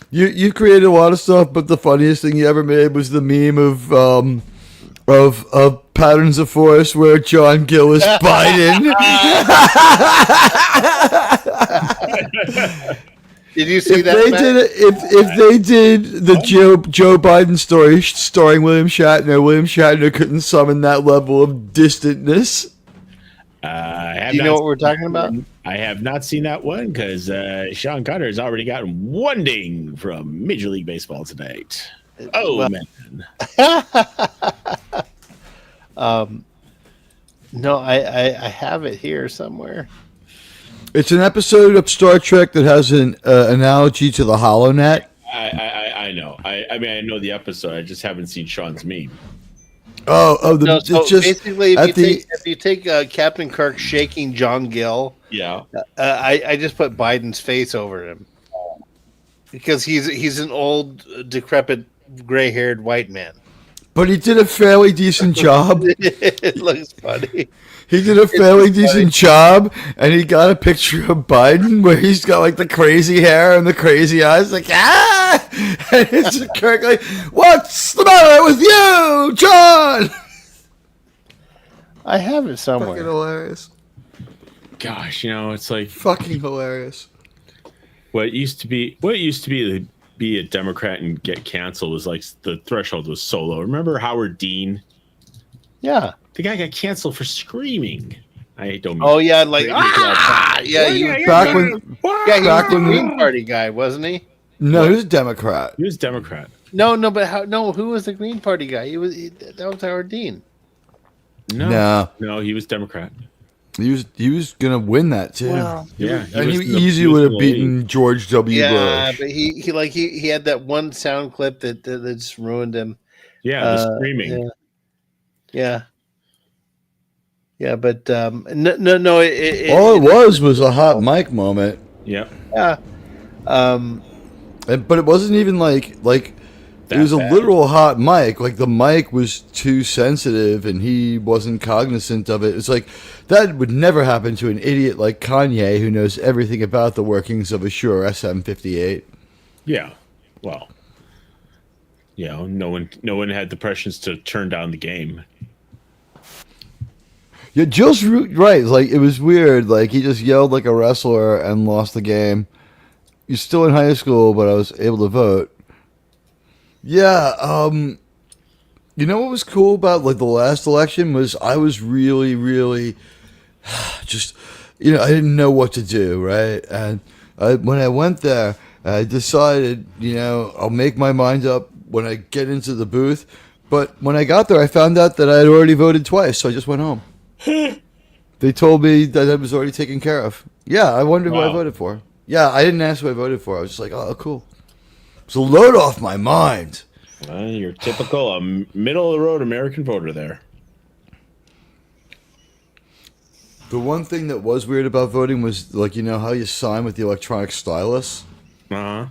you created a lot of stuff, but the funniest thing you ever made was the meme of Patterns of Force where John Gill is Biden. Did you see if that? They did it, if they did the Joe Biden story starring William Shatner couldn't summon that level of distantness. Do you know what we're talking about? I have not seen that one because Sean Connery has already gotten one ding from Major League Baseball tonight. Man. No, I have it here somewhere. It's an episode of Star Trek that has an analogy to the HoloNet. I know. I mean, I know the episode. I just haven't seen Sean's meme. So it's just basically, if you take Captain Kirk shaking John Gill, I just put Biden's face over him because he's an old, decrepit, gray-haired white man. But he did a fairly decent job. It looks funny. He did a fairly decent job, and he got a picture of Biden where he's got like the crazy hair and the crazy eyes, like and it's Kirk like, "What's the matter with you, John?" I have it somewhere. Fucking hilarious. Gosh, it's like Fucking hilarious. what used to be to be a Democrat and get canceled was like the threshold was so low. Remember Howard Dean? Yeah. The guy got canceled for screaming. I don't. Oh yeah, like he was Back when the Green Party guy, wasn't he? No, he was a Democrat. He was Democrat. No, but who was the Green Party guy? That was Howard Dean. No, he was Democrat. He was gonna win that too. Well, Yeah, and he easily would have beaten George W. Bush. But he had that one sound clip that just ruined him. Yeah, the screaming. Yeah, but no. All it was a hot mic moment. Yep. Yeah. But it wasn't even like it was a bad. literal hot mic. Like the mic was too sensitive, and he wasn't cognizant of it. It's like that would never happen to an idiot like Kanye, who knows everything about the workings of a Shure SM58. Yeah. Well, no one had the prescience to turn down the game. Yeah, Jill's right. Like it was weird. Like he just yelled like a wrestler and lost the game. He's still in high school, but I was able to vote. Yeah. You know what was cool about like the last election was I was really, really just, I didn't know what to do, right? And when I went there, I decided, I'll make my mind up when I get into the booth. But when I got there, I found out that I had already voted twice, so I just went home. They told me that it was already taken care of. Yeah, I wondered what I voted for. Yeah, I didn't ask what I voted for. I was just like, oh, cool. So load off my mind. You're typical middle of the road American voter there. The one thing that was weird about voting was like how you sign with the electronic stylus. Uh-huh.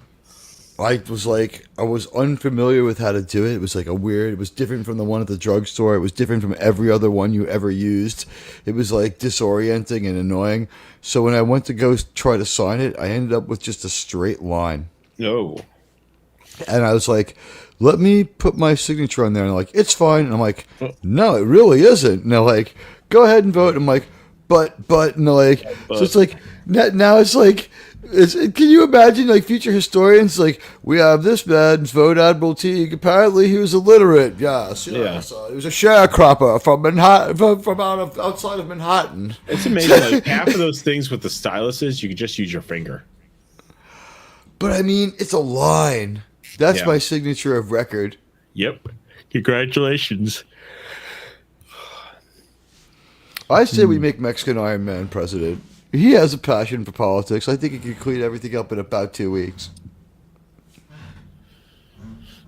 I was unfamiliar with how to do it. It was like it was different from the one at the drugstore. It was different from every other one you ever used. It was like disorienting and annoying. So when I went to go try to sign it, I ended up with just a straight line. No. And I was like, let me put my signature on there. And they're like, it's fine. And I'm like, no, it really isn't. And they're like, go ahead and vote. And I'm like, but, and they're like, so it's like, now it's like, can you imagine like future historians like we have this man's vote Admiral Teague, apparently he was illiterate. Yes, he was a sharecropper from Manhattan, from outside of Manhattan. It's amazing. Like half of those things with the styluses, you can just use your finger. But I mean, it's a line. That's my signature of record. Yep. Congratulations. I say we make Mexican Iron Man president. He has a passion for politics. I think he could clean everything up in about 2 weeks.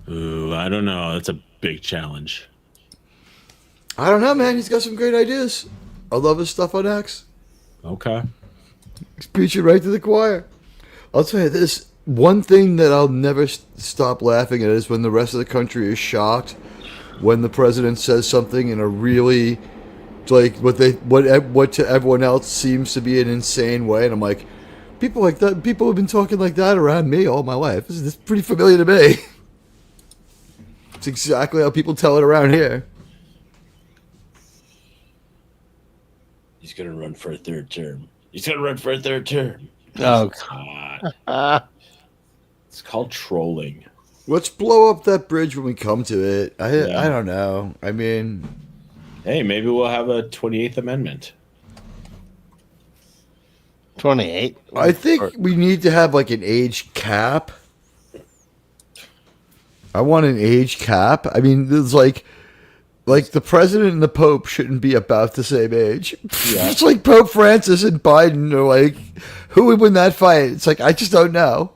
Ooh, I don't know. That's a big challenge. I don't know, man. He's got some great ideas. I love his stuff on X. Okay. He's preaching right to the choir. I'll tell you this. One thing that I'll never stop laughing at is when the rest of the country is shocked when the president says something in a really, like, what to everyone else seems to be an insane way. And I'm like, people like that, people have been talking like that around me all my life. This is pretty familiar to me. It's exactly how people tell it around here. He's going to run for a third term. He's going to run for a third term. Oh, God. It's called trolling. Let's blow up that bridge when we come to it. I don't know. I mean, hey, maybe we'll have a 28th Amendment. 28. I think we need to have like an age cap. I want an age cap. I mean, there's like the president and the Pope shouldn't be about the same age. Yeah. It's like Pope Francis and Biden are like, who would win that fight? It's like, I just don't know.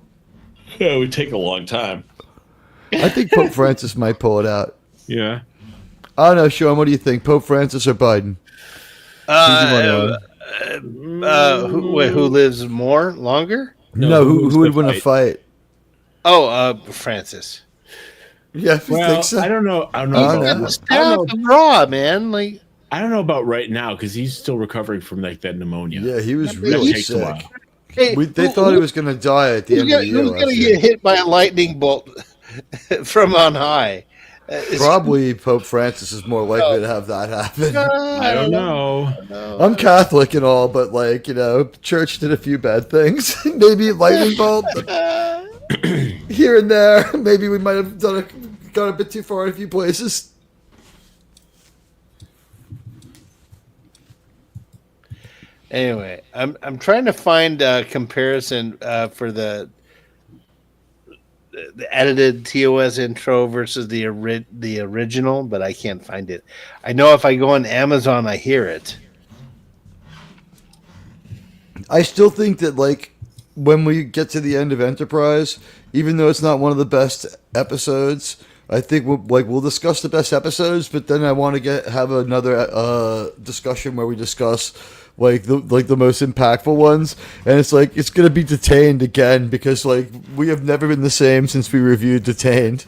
Yeah, it would take a long time. I think Pope Francis might pull it out. Yeah. I don't know, Sean. What do you think, Pope Francis or Biden? Who lives longer? No, who would win a fight? Oh, Francis. Yeah, if you think so. I don't know. I don't know. Raw, man. Like, I don't know about right now because he's still recovering from like that pneumonia. Yeah, he was really takes a sick. while. Hey, They thought he was going to die at the end of the year. Who's going to get hit by a lightning bolt from on high? Probably Pope Francis is more likely to have that happen. I don't know. I'm Catholic and all, but like, church did a few bad things. Maybe lightning bolt here and there. Maybe we might have gone a bit too far in a few places. Anyway, I'm trying to find a comparison for the edited TOS intro versus the original, but I can't find it. I know if I go on Amazon, I hear it. I still think that like when we get to the end of Enterprise, even though it's not one of the best episodes, I think we'll discuss the best episodes, but then I want to have another discussion where we discuss like the most impactful ones, and it's like it's gonna be Detained again because like we have never been the same since we reviewed Detained.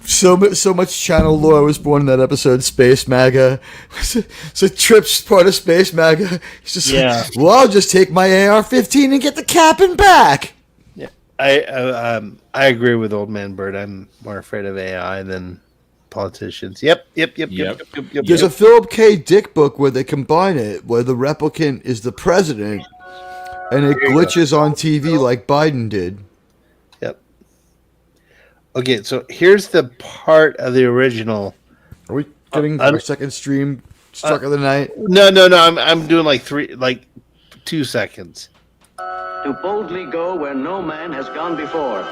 so much channel lore was born in that episode. Space MAGA, so Trip's part of Space MAGA. He's just like, well, I'll just take my AR-15 and get the cap and back. Yeah, I agree with Old Man Bird. I'm more afraid of AI than politicians. Yep. There's a Philip K. Dick book where they combine it, where the replicant is the president, and it glitches on TV like Biden did. Yep. Okay, so here's the part of the original. Are we getting our second stream struck of the night? No. I'm doing like 2 seconds. To boldly go where no man has gone before.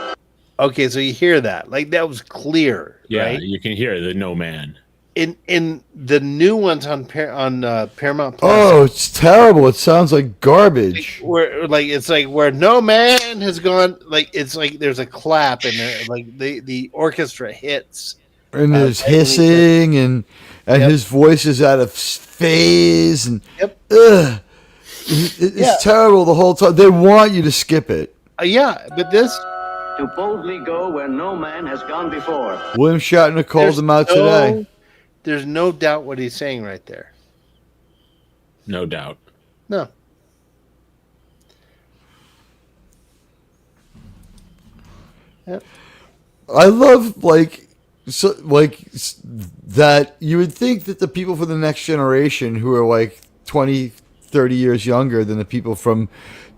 Okay, so you hear that? Like that was clear, Yeah, right? you can hear the no man. In the new ones on Paramount Plus. Oh, it's terrible. It sounds like garbage. Where like it's like where no man has gone. Like it's like there's a clap and like the orchestra hits. And there's hissing, and his voice is out of phase, and it's terrible the whole time. They want you to skip it. Yeah, but this. To boldly go where no man has gone before. William Shatner called him out today. There's no doubt what he's saying right there. No doubt. No. Yep. I love that you would think that the people for the next generation who are like 20, 30 years younger than the people from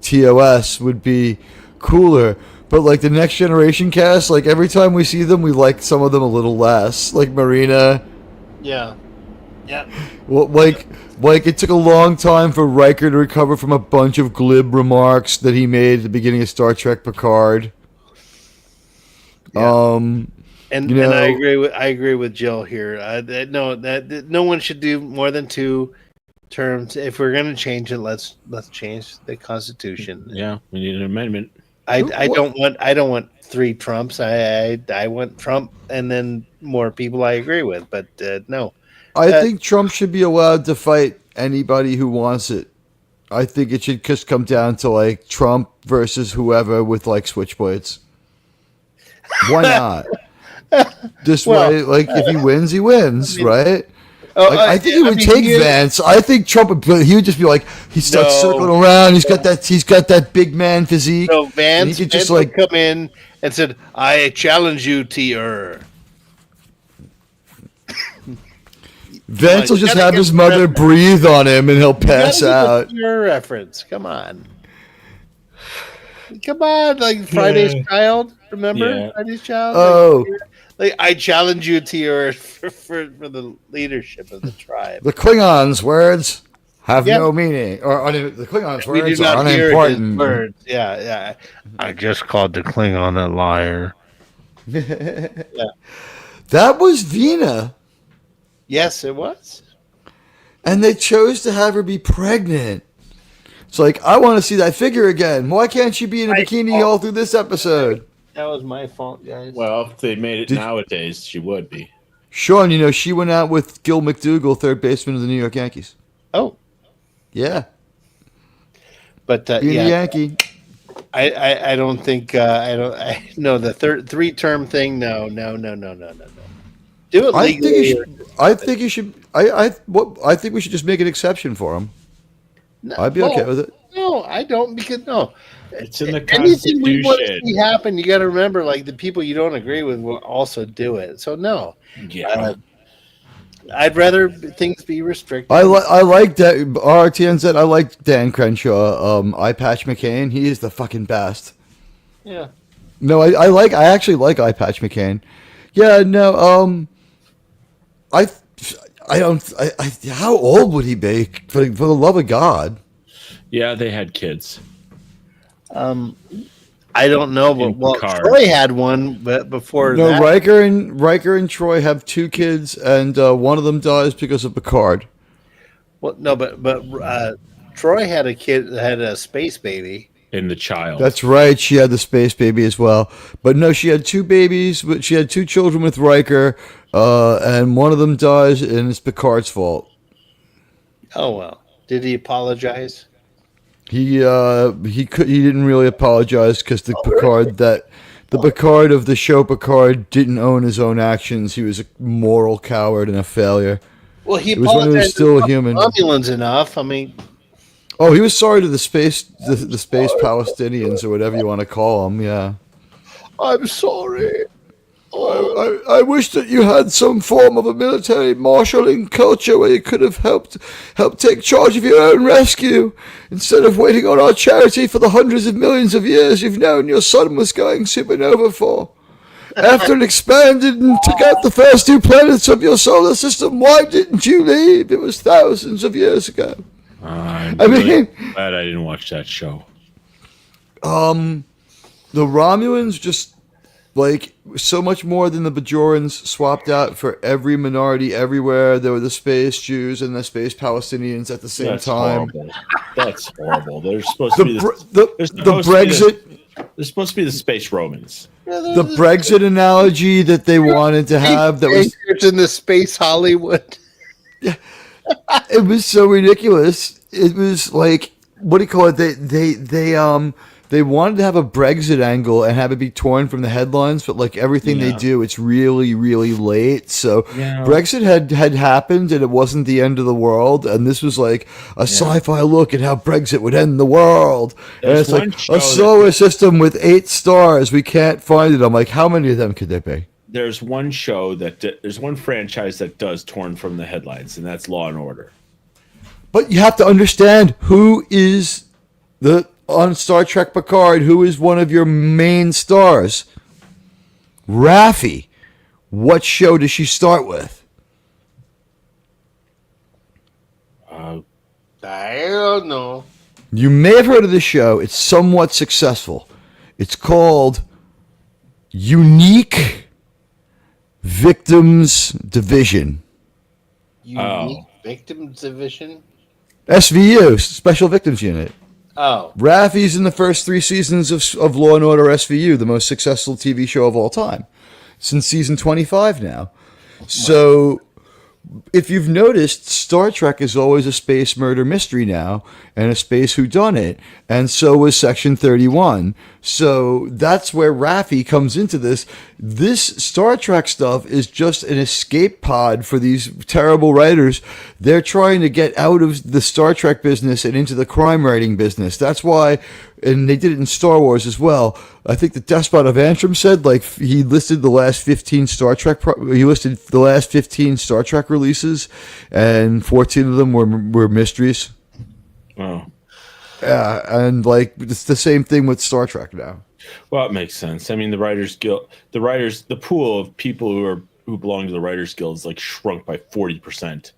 TOS would be cooler. But like the next generation cast, like every time we see them, we like some of them a little less. Like Marina. Yeah. Yeah. Well, like it took a long time for Riker to recover from a bunch of glib remarks that he made at the beginning of Star Trek Picard. Yeah. And I agree with Jill here. That no one should do more than 2 terms. If we're going to change it, let's change the Constitution. Yeah, we need an amendment. I don't want 3 Trumps. I want Trump and then more people I agree with. But no, I think Trump should be allowed to fight anybody who wants it. I think it should just come down to like Trump versus whoever with like switchblades. Why not? This way, like if he wins, he wins, right? I think he would take Vance. I think Trump he would just be like he starts circling around. He's got that big man physique. So Vance, he could just would come in and said, "I challenge you, T.R." Vance will just have his mother breathe on him and he'll pass out. Your reference, come on, like Friday's Child. Remember Friday's Child? Oh. Like I challenge you to your for the leadership of the tribe. The Klingons' words have no meaning, or the Klingons' words are unimportant. Words. Yeah. I just called the Klingon a liar. That was Vina. Yes, it was. And they chose to have her be pregnant. It's like I want to see that figure again. Why can't she be in a bikini all through this episode? That was my fault, guys. Well, if they made it nowadays, she would be. Sean, she went out with Gil McDougall, third baseman of the New York Yankees. Oh. Yeah. But being a Yankee. I don't think the 3-term thing. No. Do it legally. I think you should. I think we should just make an exception for him. No, I'd be okay with it. No, I don't because it's in the Constitution. Anything we want to see Constitution. happen, you got to remember, like the people you don't agree with will also do it. So no, I'd rather things be restricted. I like that. RTN said I like Dan Crenshaw. Eye Patch McCain. He is the fucking best. Yeah. No, I actually like Eye Patch McCain. Yeah. No. I don't. How old would he be? For the love of God. Yeah, they had kids. I don't know, but Troy had one, but before that, Riker and Troy have 2 kids, and one of them dies because of Picard. Well, no, but Troy had a kid that had a space baby. In the child. That's right. She had the space baby as well. But no, she had 2 babies. But she had 2 children with Riker, and one of them dies, and it's Picard's fault. Oh well. Did he apologize? He didn't really apologize because the Picard of the show Picard didn't own his own actions. He was a moral coward and a failure. Well, he was when he was still a human. Romulans enough. I mean. Oh, he was sorry to the space Palestinians or whatever you want to call them. Yeah. I'm sorry. I wish that you had some form of a military marshalling culture where you could have helped take charge of your own rescue instead of waiting on our charity for the hundreds of millions of years you've known your sun was going supernova for. After it expanded and took out the first 2 planets of your solar system, why didn't you leave? It was thousands of years ago. I'm I mean, glad I didn't watch that show. the Romulans just like so much more than the Bajorans swapped out for every minority everywhere. There were the space Jews and the space Palestinians at the same That's time. horrible. That's horrible. There's supposed to be The Brexit. There's supposed to be the space Romans. The Brexit analogy that they wanted to have that was in the space Hollywood. it was so ridiculous. It was like, what do you call it? They wanted to have a Brexit angle and have it be torn from the headlines, but like everything they do, it's really, really late. So Brexit had happened and it wasn't the end of the world. And this was like a sci-fi look at how Brexit would end the world. There's and one it's show like a solar system with 8 stars. We can't find it. I'm like, how many of them could there be? There's one show there's one franchise that does torn from the headlines, and that's Law and Order. But you have to understand who is on Star Trek Picard, who is one of your main stars? Raffi. What show does she start with? I don't know. You may have heard of the show. It's somewhat successful. It's called Unique Victims Division. Unique Victims Division? SVU, Special Victims Unit. Oh. Raffi's in the first 3 seasons of Law and Order SVU, the most successful TV show of all time, since season 25 now. So, if you've noticed, Star Trek is always a space murder mystery now, and a space whodunit, and so was Section 31. So that's where Raffi comes into this. This Star Trek stuff is just an escape pod for these terrible writers. They're trying to get out of the Star Trek business and into the crime writing business. That's why, and they did it in Star Wars as well. I think the Despot of Antrim said, like, he listed the last 15 Star Trek releases, and 14 of them were mysteries. Oh. Yeah, and like it's the same thing with Star Trek now. Well, it makes sense. I mean, the pool of people who belong to the Writers Guild is like shrunk by 40%.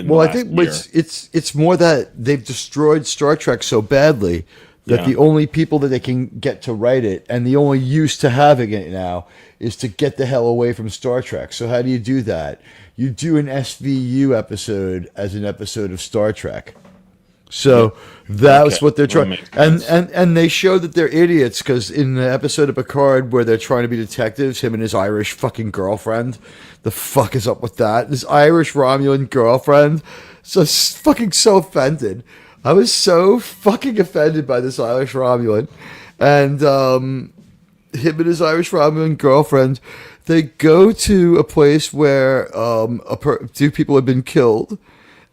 Well, I think it's more that they've destroyed Star Trek so badly that the only people that they can get to write it, and the only use to having it now, is to get the hell away from Star Trek. So how do you do that? You do an SVU episode as an episode of Star Trek. So that's what they're trying, and they show that they're idiots because in the episode of Picard where they're trying to be detectives, him and his Irish fucking girlfriend, the fuck is up with that? This Irish Romulan girlfriend, so offended. I was so fucking offended by this Irish Romulan, and him and his Irish Romulan girlfriend, they go to a place where 2 people have been killed,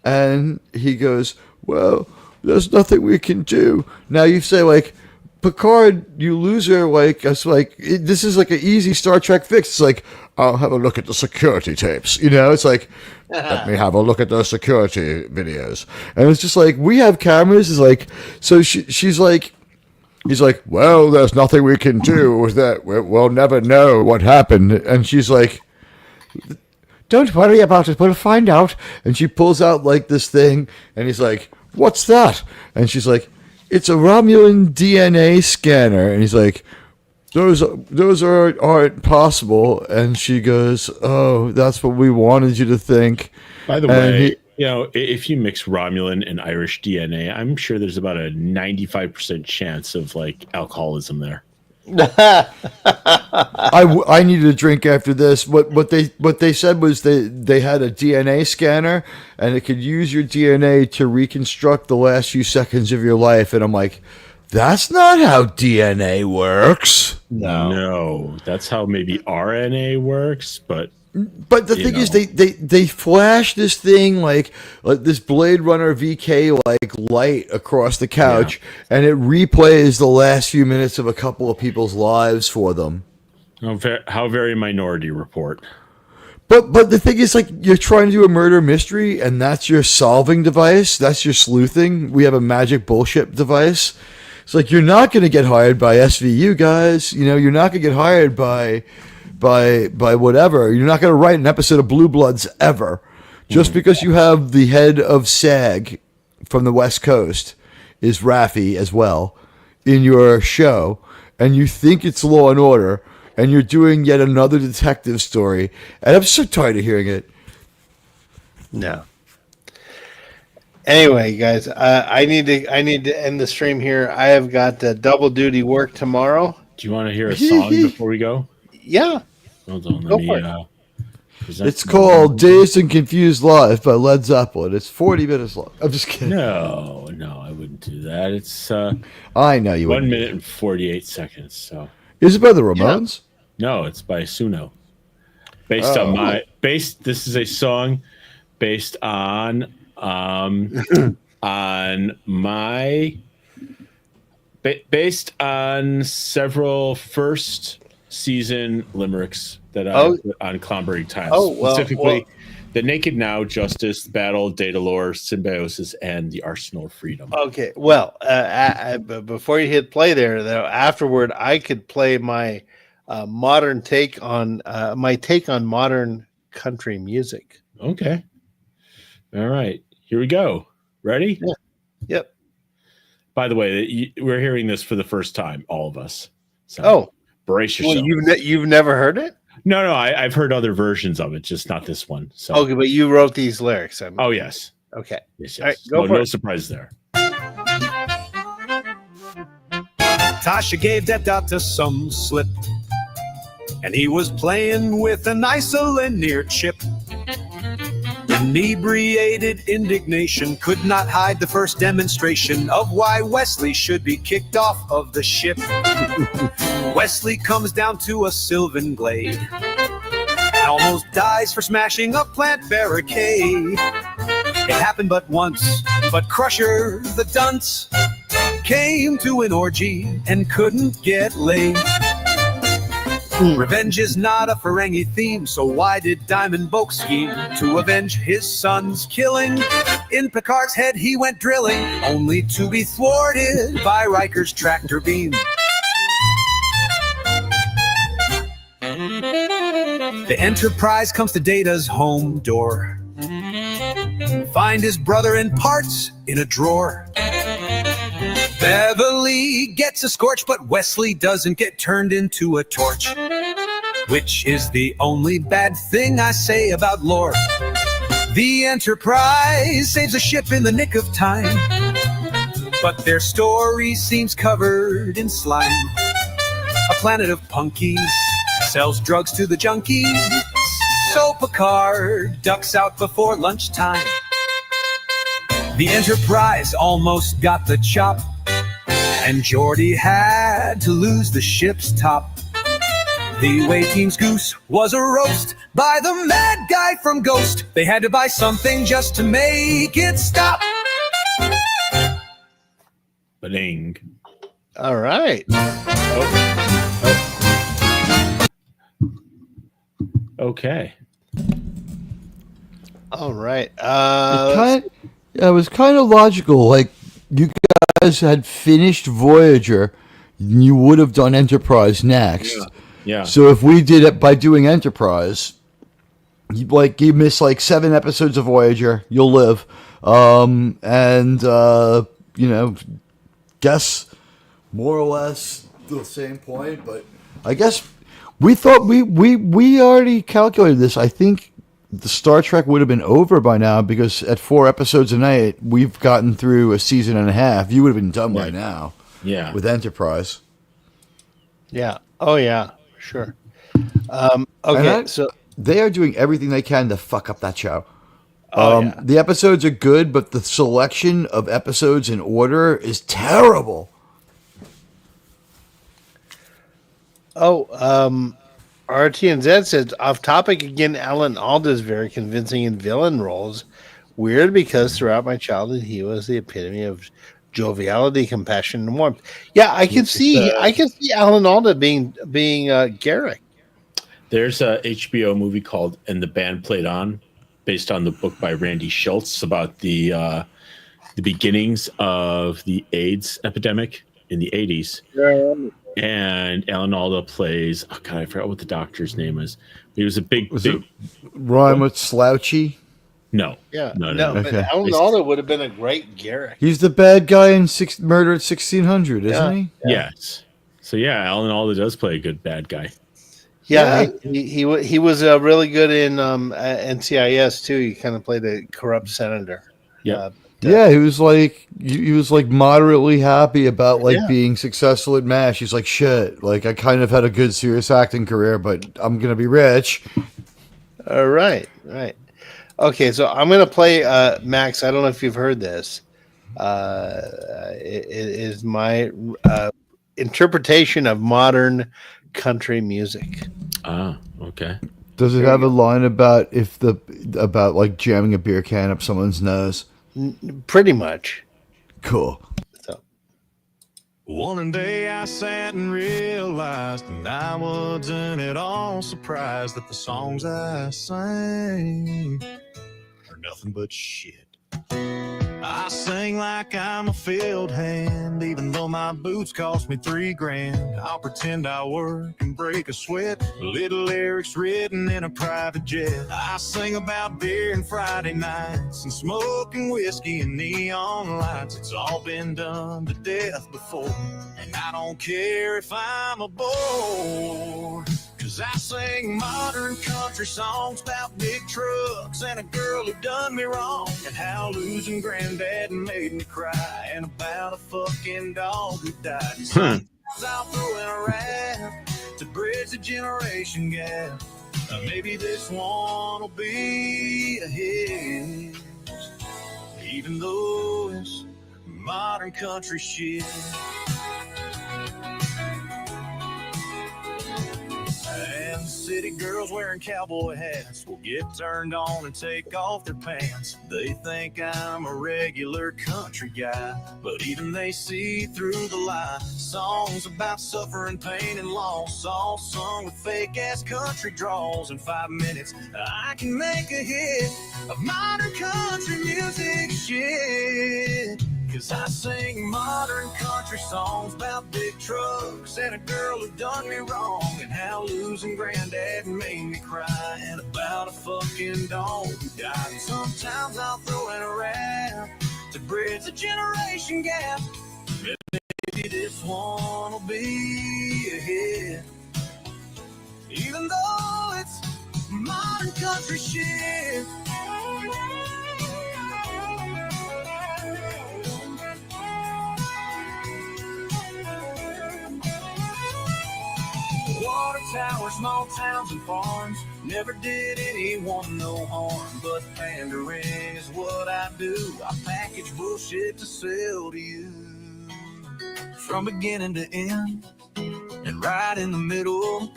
and he goes, well, there's nothing we can do. Now you say, like, Picard, you loser, like, it's like, this is like an easy Star Trek fix. It's like, I'll have a look at the security tapes. You know, it's like, let me have a look at those security videos. And it's just like, we have cameras. It's like, so she's like, he's like, well, there's nothing we can do with that. We'll never know what happened. And she's like, don't worry about it. We'll find out. And she pulls out like this thing, and he's like, what's that? And she's like, it's a Romulan DNA scanner. And he's like, those aren't possible. And she goes, oh, that's what we wanted you to think. By the way, if you mix Romulan and Irish DNA, I'm sure there's about a 95% chance of like alcoholism there. I needed a drink after this. What they said was they had a DNA scanner and it could use your DNA to reconstruct the last few seconds of your life. And I'm like, that's not how DNA works. No, that's how maybe RNA works. But the thing is, they flash this thing like this Blade Runner VK like light across the couch, and it replays the last few minutes of a couple of people's lives for them. How very Minority Report. But the thing is, like, you're trying to do a murder mystery, and that's your solving device. That's your sleuthing. We have a magic bullshit device. It's like, you're not going to get hired by SVU, guys. You know, you're not going to get hired by whatever. You're not going to write an episode of Blue Bloods ever. Just because you have the head of SAG from the West Coast is Raffi as well in your show, and you think it's Law and Order, and you're doing yet another detective story, and I'm so tired of hearing it. No. Anyway, guys, I need to end the stream here. I have got double duty work tomorrow. Do you want to hear a song before we go? Yeah. Hold on, Go let for me. It's called Dazed and Confused Live by Led Zeppelin. It's 40 minutes long. I'm just kidding. No, I wouldn't do that. It's I know you 1 wouldn't. minute and 48 seconds. So Is it by the Ramones? no, it's by Suno. Based on this is a song based on based on several first season limericks that I put on Clonberry Tiles. Specifically, The Naked Now, Justice, Battle, Daedalus, Symbiosis, and The Arsenal of Freedom. Okay. Well, before you hit play there, though, afterward, I could play my modern take on modern country music. Okay. All right. Here we go. Ready? Yeah. Yep. By the way, we're hearing this for the first time, all of us. So brace yourself. Well, you've never heard it? No, I've heard other versions of it, just not this one. So Okay, but you wrote these lyrics. Oh yes. Okay. Yes. All right, go for no it. surprise there. Tasha gave that doctor some slip, and he was playing with an isolinear chip. Inebriated indignation could not hide the first demonstration of why Wesley should be kicked off of the ship. Wesley comes down to a sylvan glade and almost dies for smashing a plant barricade. It happened but once, but Crusher the dunce came to an orgy and couldn't get laid. Revenge is not a Ferengi theme, so why did Diamond Boke scheme to avenge his son's killing? In Picard's head he went drilling, only to be thwarted by Riker's tractor beam. The Enterprise comes to Data's home door. Find his brother in parts in a drawer. Beverly gets a scorch, but Wesley doesn't get turned into a torch, which is the only bad thing I say about lore. The Enterprise saves a ship in the nick of time, but their story seems covered in slime. A planet of punkies sells drugs to the junkies, so Picard ducks out before lunchtime. The Enterprise almost got the chop, and Geordi had to lose the ship's top. The away team's goose was a roast by the mad guy from Ghost. They had to buy something just to make it stop. Ba-ding. All right. Okay. All right. It was kind of logical. Like, you guys had finished Voyager, you would have done Enterprise next. Yeah. So if we did it by doing Enterprise, you miss like 7 episodes of Voyager, you'll live. Guess more or less the same point, but I guess we thought we already calculated this. I think the Star Trek would have been over by now, because at 4 episodes a night, we've gotten through a season and a half. You would have been done by now. Yeah. With Enterprise. Yeah. Oh, yeah. Sure. Okay. So they are doing everything they can to fuck up that show. Yeah. The episodes are good, but the selection of episodes in order is terrible. RTNZ says, off topic again, Alan Alda is very convincing in villain roles. Weird, because throughout my childhood, he was the epitome of joviality, compassion, and warmth. Yeah, I can see Alan Alda being Garrick. There's a HBO movie called "And the Band Played On," based on the book by Randy Schultz about the beginnings of the AIDS epidemic in the 80s. And Alan Alda plays. Oh God, I forgot what the doctor's name is. He was a big. Rhyme with Slouchy? No. Yeah. No. But Okay. Alan Alda would have been a great Garrick. He's the bad guy in Murder at 1600, isn't he? Yes. So yeah, Alan Alda does play a good bad guy. Yeah, he was really good in NCIS too. He kind of played a corrupt senator. Yeah. Yeah, he was like moderately happy about being successful at MASH. He's like, shit, like I kind of had a good serious acting career, but I'm gonna be rich. All right. Okay, so I'm gonna play Max. I don't know if you've heard this. It is my interpretation of modern country music. Ah, okay. Does it have a line about like jamming a beer can up someone's nose? Pretty much. Cool. So. One day I sat and realized that I wasn't at all surprised that the songs I sang are nothing but shit. I sing like I'm a field hand, even though my boots cost me $3,000. I'll pretend I work and break a sweat. Little lyrics written in a private jet. I sing about beer and Friday nights and smoking whiskey and neon lights. It's all been done to death before, and I don't care if I'm a bore. 'Cause I sing modern country songs about big trucks and a girl who done me wrong, and how losing granddad made me cry, and about a fucking dog who died. And sometimes I'll throw in a rap to bridge the generation gap. Maybe this one will be a hit, even though it's modern country shit. And city girls wearing cowboy hats will get turned on and take off their pants. They think I'm a regular country guy, but even they see through the lie. Songs about suffering, pain, and loss, all sung with fake-ass country draws. In 5 minutes, I can make a hit of modern country music shit. 'Cause I sing modern country songs about big trucks and a girl who done me wrong, and how losing granddad made me cry, and about a fucking dog who died. And sometimes I'll throw in a rap to bridge the generation gap. Maybe this one will be a hit, even though it's modern country shit. Water towers, small towns and farms never did anyone no harm, but pandering is what I do. I package bullshit to sell to you, from beginning to end and right in the middle.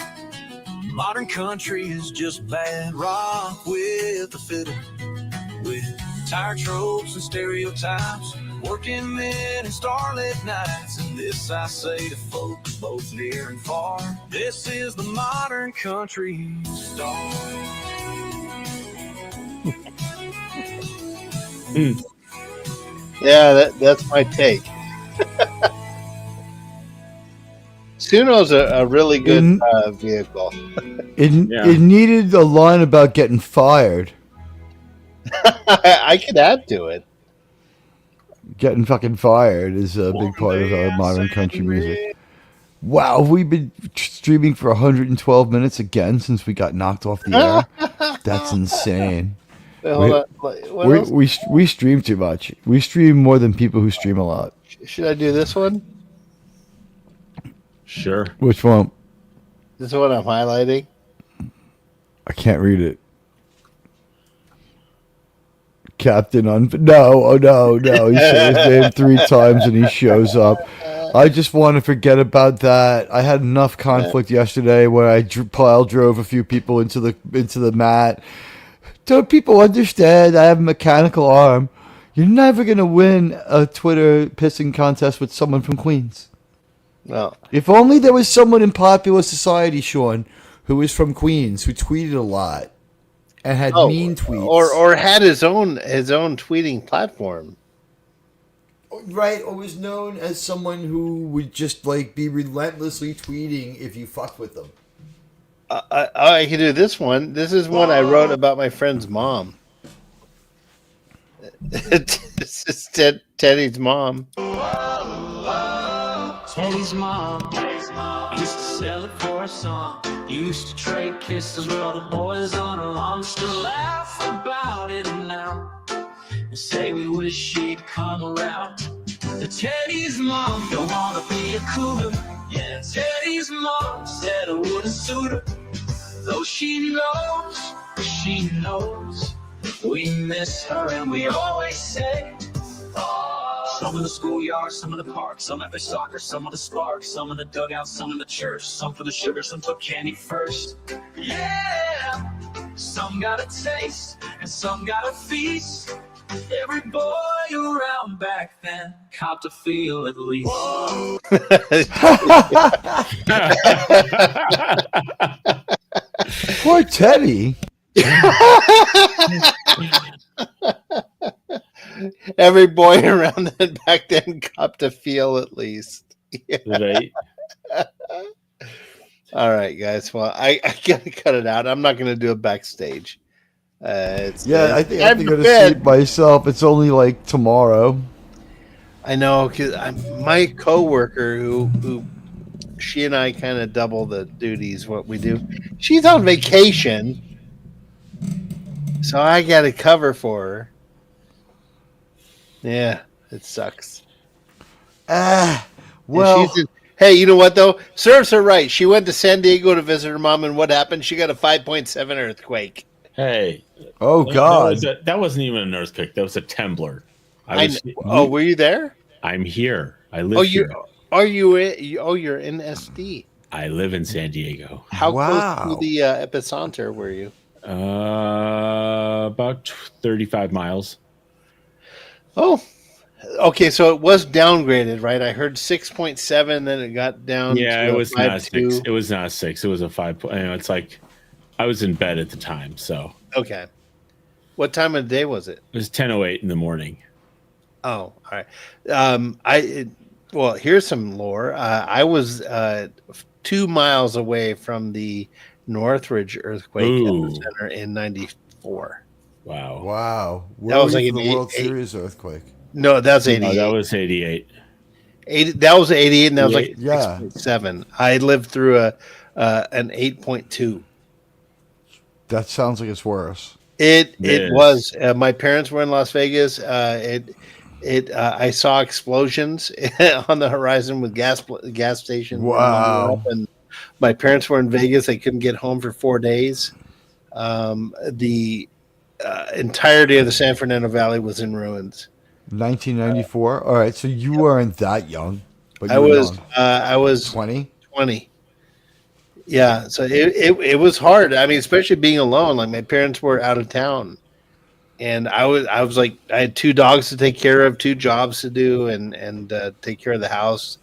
Modern country is just bad rock with a fiddle, with tired tropes and stereotypes, working men and starlit nights. And this I say to folks both near and far, this is the modern country star. Yeah, that's my take. Suno's a really good vehicle. It needed a line about getting fired. I could add to it. Getting fucking fired is a big part of modern country music. Wow, we've been streaming for 112 minutes again since we got knocked off the air. That's insane. We stream too much. We stream more than people who stream a lot. Should I do this one? Sure. Which one? This is what I'm highlighting. I can't read it. Captain no. He said his name 3 times and he shows up. I just want to forget about that. I had enough conflict yesterday where I pile drove a few people into the mat. Don't people understand? I have a mechanical arm. You're never gonna win a Twitter pissing contest with someone from Queens. No. If only there was someone in popular society, Sean, who was from Queens, who tweeted a lot and had mean tweets, or had his own tweeting platform. right, or was known as someone who would just like be relentlessly tweeting if you fucked with them. I can do this one. This is one I wrote about my friend's mom. This is Teddy's mom. Teddy's mom used to sell it for a song. Used to trade kisses with all the boys on her lawn. Still laugh about it now and say we wish she'd come around. The Teddy's mom don't wanna be a cougar. Yeah, Teddy's mom said I wouldn't suit her. Though she knows we miss her, and we always say some of the schoolyard, some of the park, some after soccer, some of the sparks, some of the dugout, some in the church, some for the sugar, some took candy first. Yeah, some got a taste and some got a feast. Every boy around back then copped a feel at least. Poor Teddy. Every boy around then back then copped a feel at least. Yeah. Right. All right, guys. Well, I gotta cut it out. I'm not gonna do a backstage. I think I'm gonna see it myself. It's only like tomorrow. I know, because my coworker who she and I kind of double the duties. What we do, she's on vacation, so I got to cover for her. Yeah, it sucks. Well, hey, you know what though? Serves her right. She went to San Diego to visit her mom, and what happened? She got a 5.7 earthquake. Hey. Oh God. That wasn't even an earthquake. That was a temblor. Were you there? I'm here. I live here. You're in SD. I live in San Diego. How close to the epicenter were you? About 35 miles. Oh, okay. So it was downgraded, right? I heard 6.7, then it got down. Yeah, to it was not 6. 5.2. It was not 6. It was a 5. It's like I was in bed at the time, so okay. What time of the day was it? it was 10:08 in the morning. Oh, all right. Well, here's some lore. I was 2 miles away from the Northridge earthquake epicenter in '94. Wow. That was like the World Series earthquake. No, that's 88. No, that was 88. That was 88, and that was like yeah. 6.7. I lived through an 8.2. That sounds like it's worse. It was. My parents were in Las Vegas. I saw explosions on the horizon with gas stations. Wow. And my parents were in Vegas. They couldn't get home for 4 days. The entirety of the San Fernando Valley was in ruins. 1994. All right, so you weren't that young, but I was 20. 20. Yeah, so it was hard. I mean, especially being alone. Like my parents were out of town, and I was like, I had 2 dogs to take care of, 2 jobs to do, and take care of the house.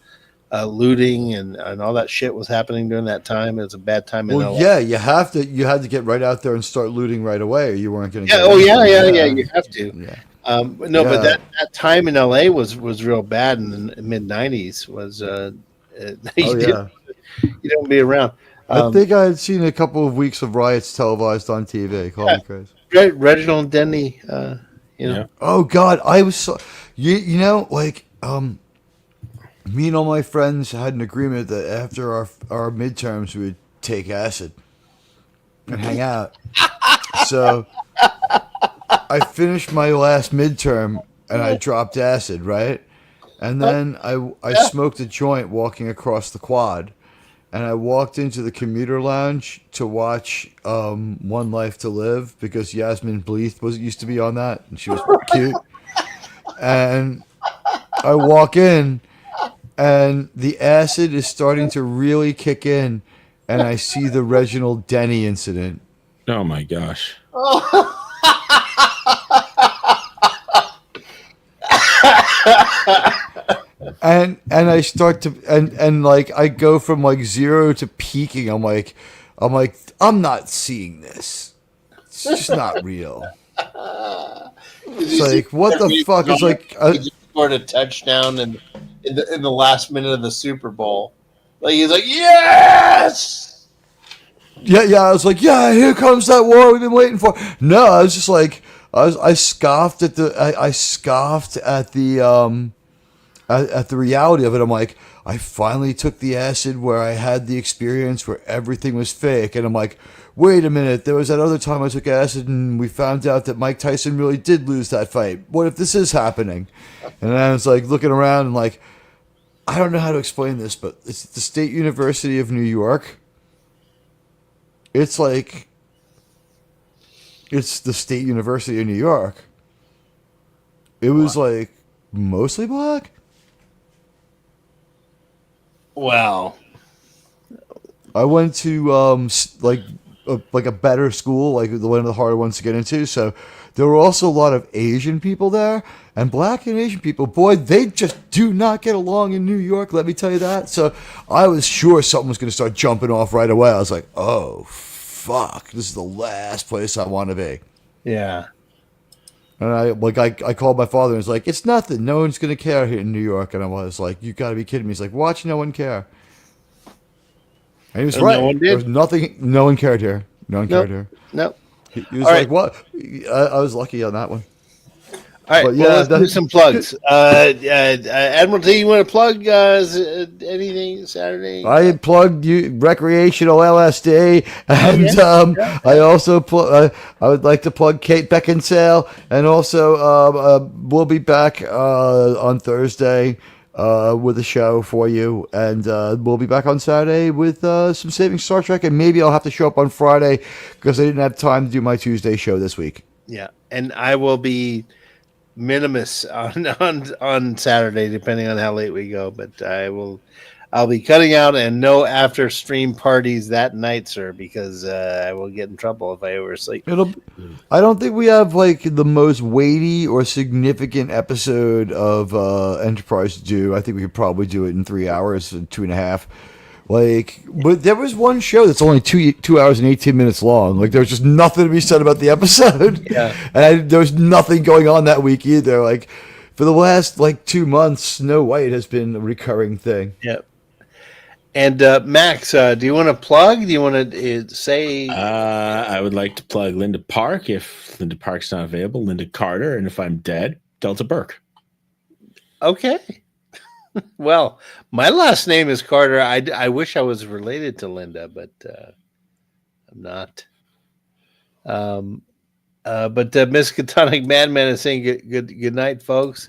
Looting and all that shit was happening during that time. It was a bad time. Well, yeah, you had to get right out there and start looting right away, or you weren't going to. Yeah, you have to. Yeah. But that time in LA was real bad in the mid '90s. You don't be around. I think I had seen a couple of weeks of riots televised on TV. Call me crazy. Reginald Denny. Yeah. Oh God, I was so. You know, like me and all my friends had an agreement that after our midterms we would take acid and hang out. So I finished my last midterm and I dropped acid, right? And then I smoked a joint walking across the quad, and I walked into the commuter lounge to watch One Life to Live because Yasmin Bleeth used to be on that, and she was cute. And I walk in, and the acid is starting to really kick in, and I see the Reginald Denny incident. Oh my gosh. And I start to and like I go from like 0 to peaking. I'm like I'm like, I'm not seeing this. It's just not real. It's like, what the fuck? It's like, he just scored a touchdown in the last minute of the Super Bowl. Like he's like, yes. yeah. I was like, yeah, here comes that war we've been waiting for. No, I was just like, I scoffed at the reality of it. I'm like, I finally took the acid where I had the experience where everything was fake, and I'm like, wait a minute, there was that other time I took acid and we found out that Mike Tyson really did lose that fight. What if this is happening? And I was like looking around and like, I don't know how to explain this, but it's the State University of New York. It's like, it's the State University of New York. It was like mostly black. Wow. I went to like a better school, like one of the harder ones to get into. So there were also a lot of Asian people there, and black and Asian people, boy, they just do not get along in New York. Let me tell you that. So I was sure something was going to start jumping off right away. I was like, oh fuck, this is the last place I want to be. Yeah. And I called my father and was like, it's nothing. No one's going to care here in New York. And I was like, you got to be kidding me. He's like, watch no one care. And he was right. No one did? There was nothing. No one cared here. No one cared here. Nope. He was All like, right. what? I was lucky on that one. All right, But well, yeah, let's do that's- some plugs. Admiral T, you want to plug anything Saturday? I plugged you recreational LSD, and I also I would like to plug Kate Beckinsale, and also we'll be back on Thursday with a show for you, and we'll be back on Saturday with some Saving Star Trek, and maybe I'll have to show up on Friday because I didn't have time to do my Tuesday show this week. Yeah, and I will be minimus on Saturday, depending on how late we go. But I'll be cutting out and no after stream parties that night, sir, because I will get in trouble if I oversleep. I don't think we have like the most weighty or significant episode of Enterprise to do. I think we could probably do it in 3 hours, 2.5. Like, but there was one show that's only 2 hours and 18 minutes long. Like, there was just nothing to be said about the episode. Yeah. And there was nothing going on that week either. Like, for the last, 2 months, Snow White has been a recurring thing. Yep. And Max, do you want to plug? Do you want to say? I would like to plug Linda Park if Linda Park's not available. Linda Carter, and if I'm dead, Delta Burke. Okay. Well, my last name is Carter. I wish I was related to Linda, but I'm not. But Miskatonic Madman is saying good night, folks.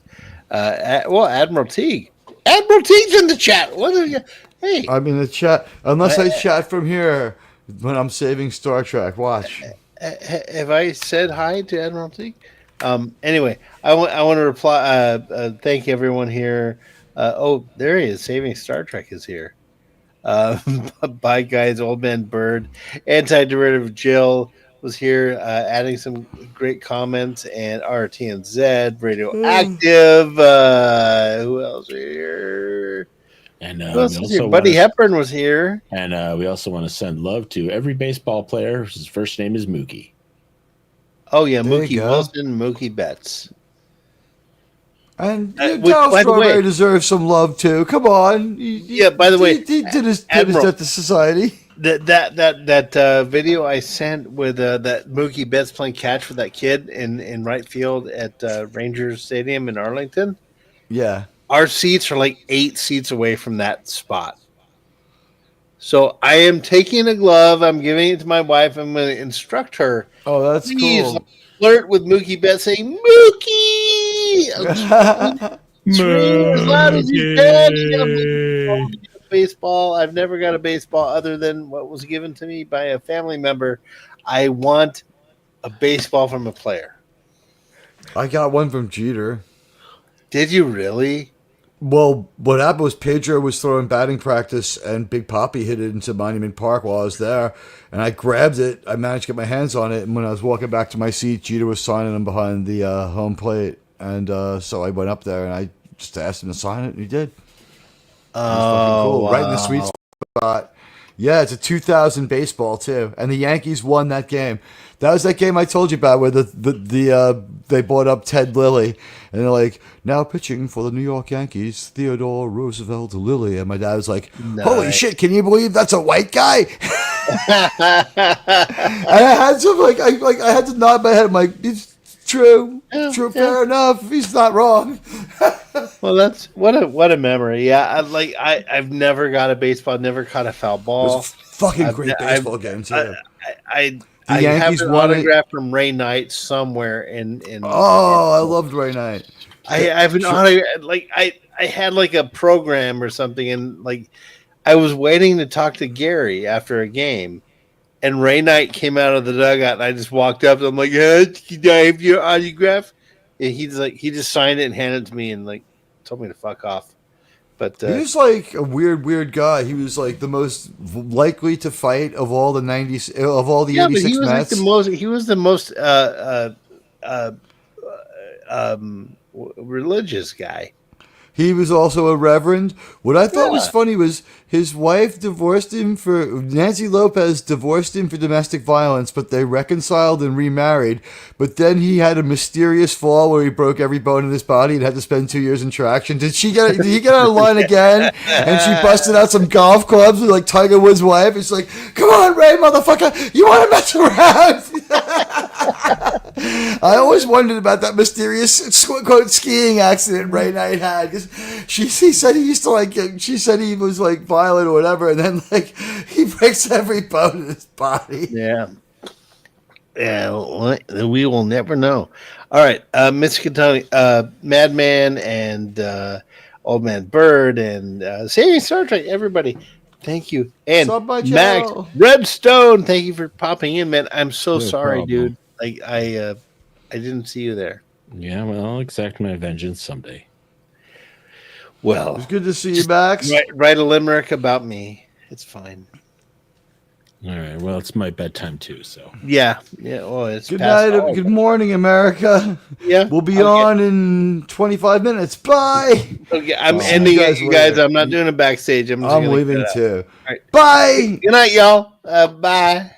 Admiral Teague. Admiral Teague's in the chat. What are you? Hey, I'm in the chat. Unless I chat from here when I'm saving Star Trek. Watch. have I said hi to Admiral Teague? Anyway, I want to reply. Thank everyone here. There he is. Saving Star Trek is here. Bye, guys. Old Man Bird. Anti-derivative Jill was here, adding some great comments. And RT and Z. Radioactive. Who else is here? And Who else was here? Buddy Hepburn was here. And we also want to send love to every baseball player whose first name is Mookie. Oh, yeah. There Mookie you go. Wilson, Mookie Betts. And by Dallas the way- Strawberry deserves some love too. Come on. By the way, he did his Admiral, debt to society. That video I sent with that Mookie Betts playing catch for that kid in right field at Rangers Stadium in Arlington. Yeah. Our seats are like 8 seats away from that spot. So I am taking a glove. I'm giving it to my wife. I'm going to instruct her. Oh, that's Please cool. flirt with Mookie Betts, saying Mookie. Scream as loud as you can. You gotta get a baseball. I've never got a baseball other than what was given to me by a family member. I want a baseball from a player. I got one from Jeter. Did you really? Well, what happened was Pedro was throwing batting practice, and Big Papi hit it into Monument Park while I was there, and I grabbed it. I managed to get my hands on it, and when I was walking back to my seat, Jeter was signing him behind the home plate, and so I went up there and I just asked him to sign it, and he did. It was fucking cool. Wow. Right in the sweet spot. Yeah, it's a 2000 baseball too, and the Yankees won that game. That was that game I told you about where they brought up Ted Lilly, and they're like, now pitching for the New York Yankees, Theodore Roosevelt Lilly, and my dad was like, holy shit, can you believe that's a white guy? And I had to I had to nod my head. I'm like, it's true, fair enough. He's not wrong. Well, that's what a memory. Yeah, I've never got a baseball, never caught a foul ball. It was a fucking great baseball game too. I have Yankees an won it. autograph from Ray Knight somewhere in I loved Ray Knight. I have an autograph. I had like a program or something, and like I was waiting to talk to Gary after a game, and Ray Knight came out of the dugout, and I just walked up, and I'm like, "Hey, can I have your autograph?" And he just signed it and handed it to me, and like told me to fuck off. But he was like a weird guy. He was like the most likely to fight of all the 90s, of all the 86 he was Mets. he was the most religious guy. He was also a reverend. What I thought was funny was his wife Nancy Lopez divorced him for domestic violence, but they reconciled and remarried. But then he had a mysterious fall where he broke every bone in his body and had to spend 2 years in traction. Did he get out of line again? And she busted out some golf clubs with like Tiger Woods' wife. It's like, come on, Ray, motherfucker, you want to mess around? I always wondered about that mysterious quote skiing accident Ray Knight had. She said he used to she said he was like violent or whatever, and then like he breaks every bone in his body. Yeah. Yeah, we will never know. All right, Miss Katani, Madman, and Old Man Bird, and Saving Star Trek, everybody. Thank you. And Max Redstone, thank you for popping in, man. I'm so sorry, problem. dude. I didn't see you there. Yeah, well, I'll exact my vengeance someday. Well, it's good to see you, Max. Write a limerick about me. It's fine. All right. Well, it's my bedtime too, so. Yeah. Well, it's good night. Good morning, America. Yeah. We'll be on in 25 minutes. Bye. Okay, I'm ending it, you guys. I'm not doing a backstage. I'm leaving too. All right. Bye. Good night, y'all. Bye.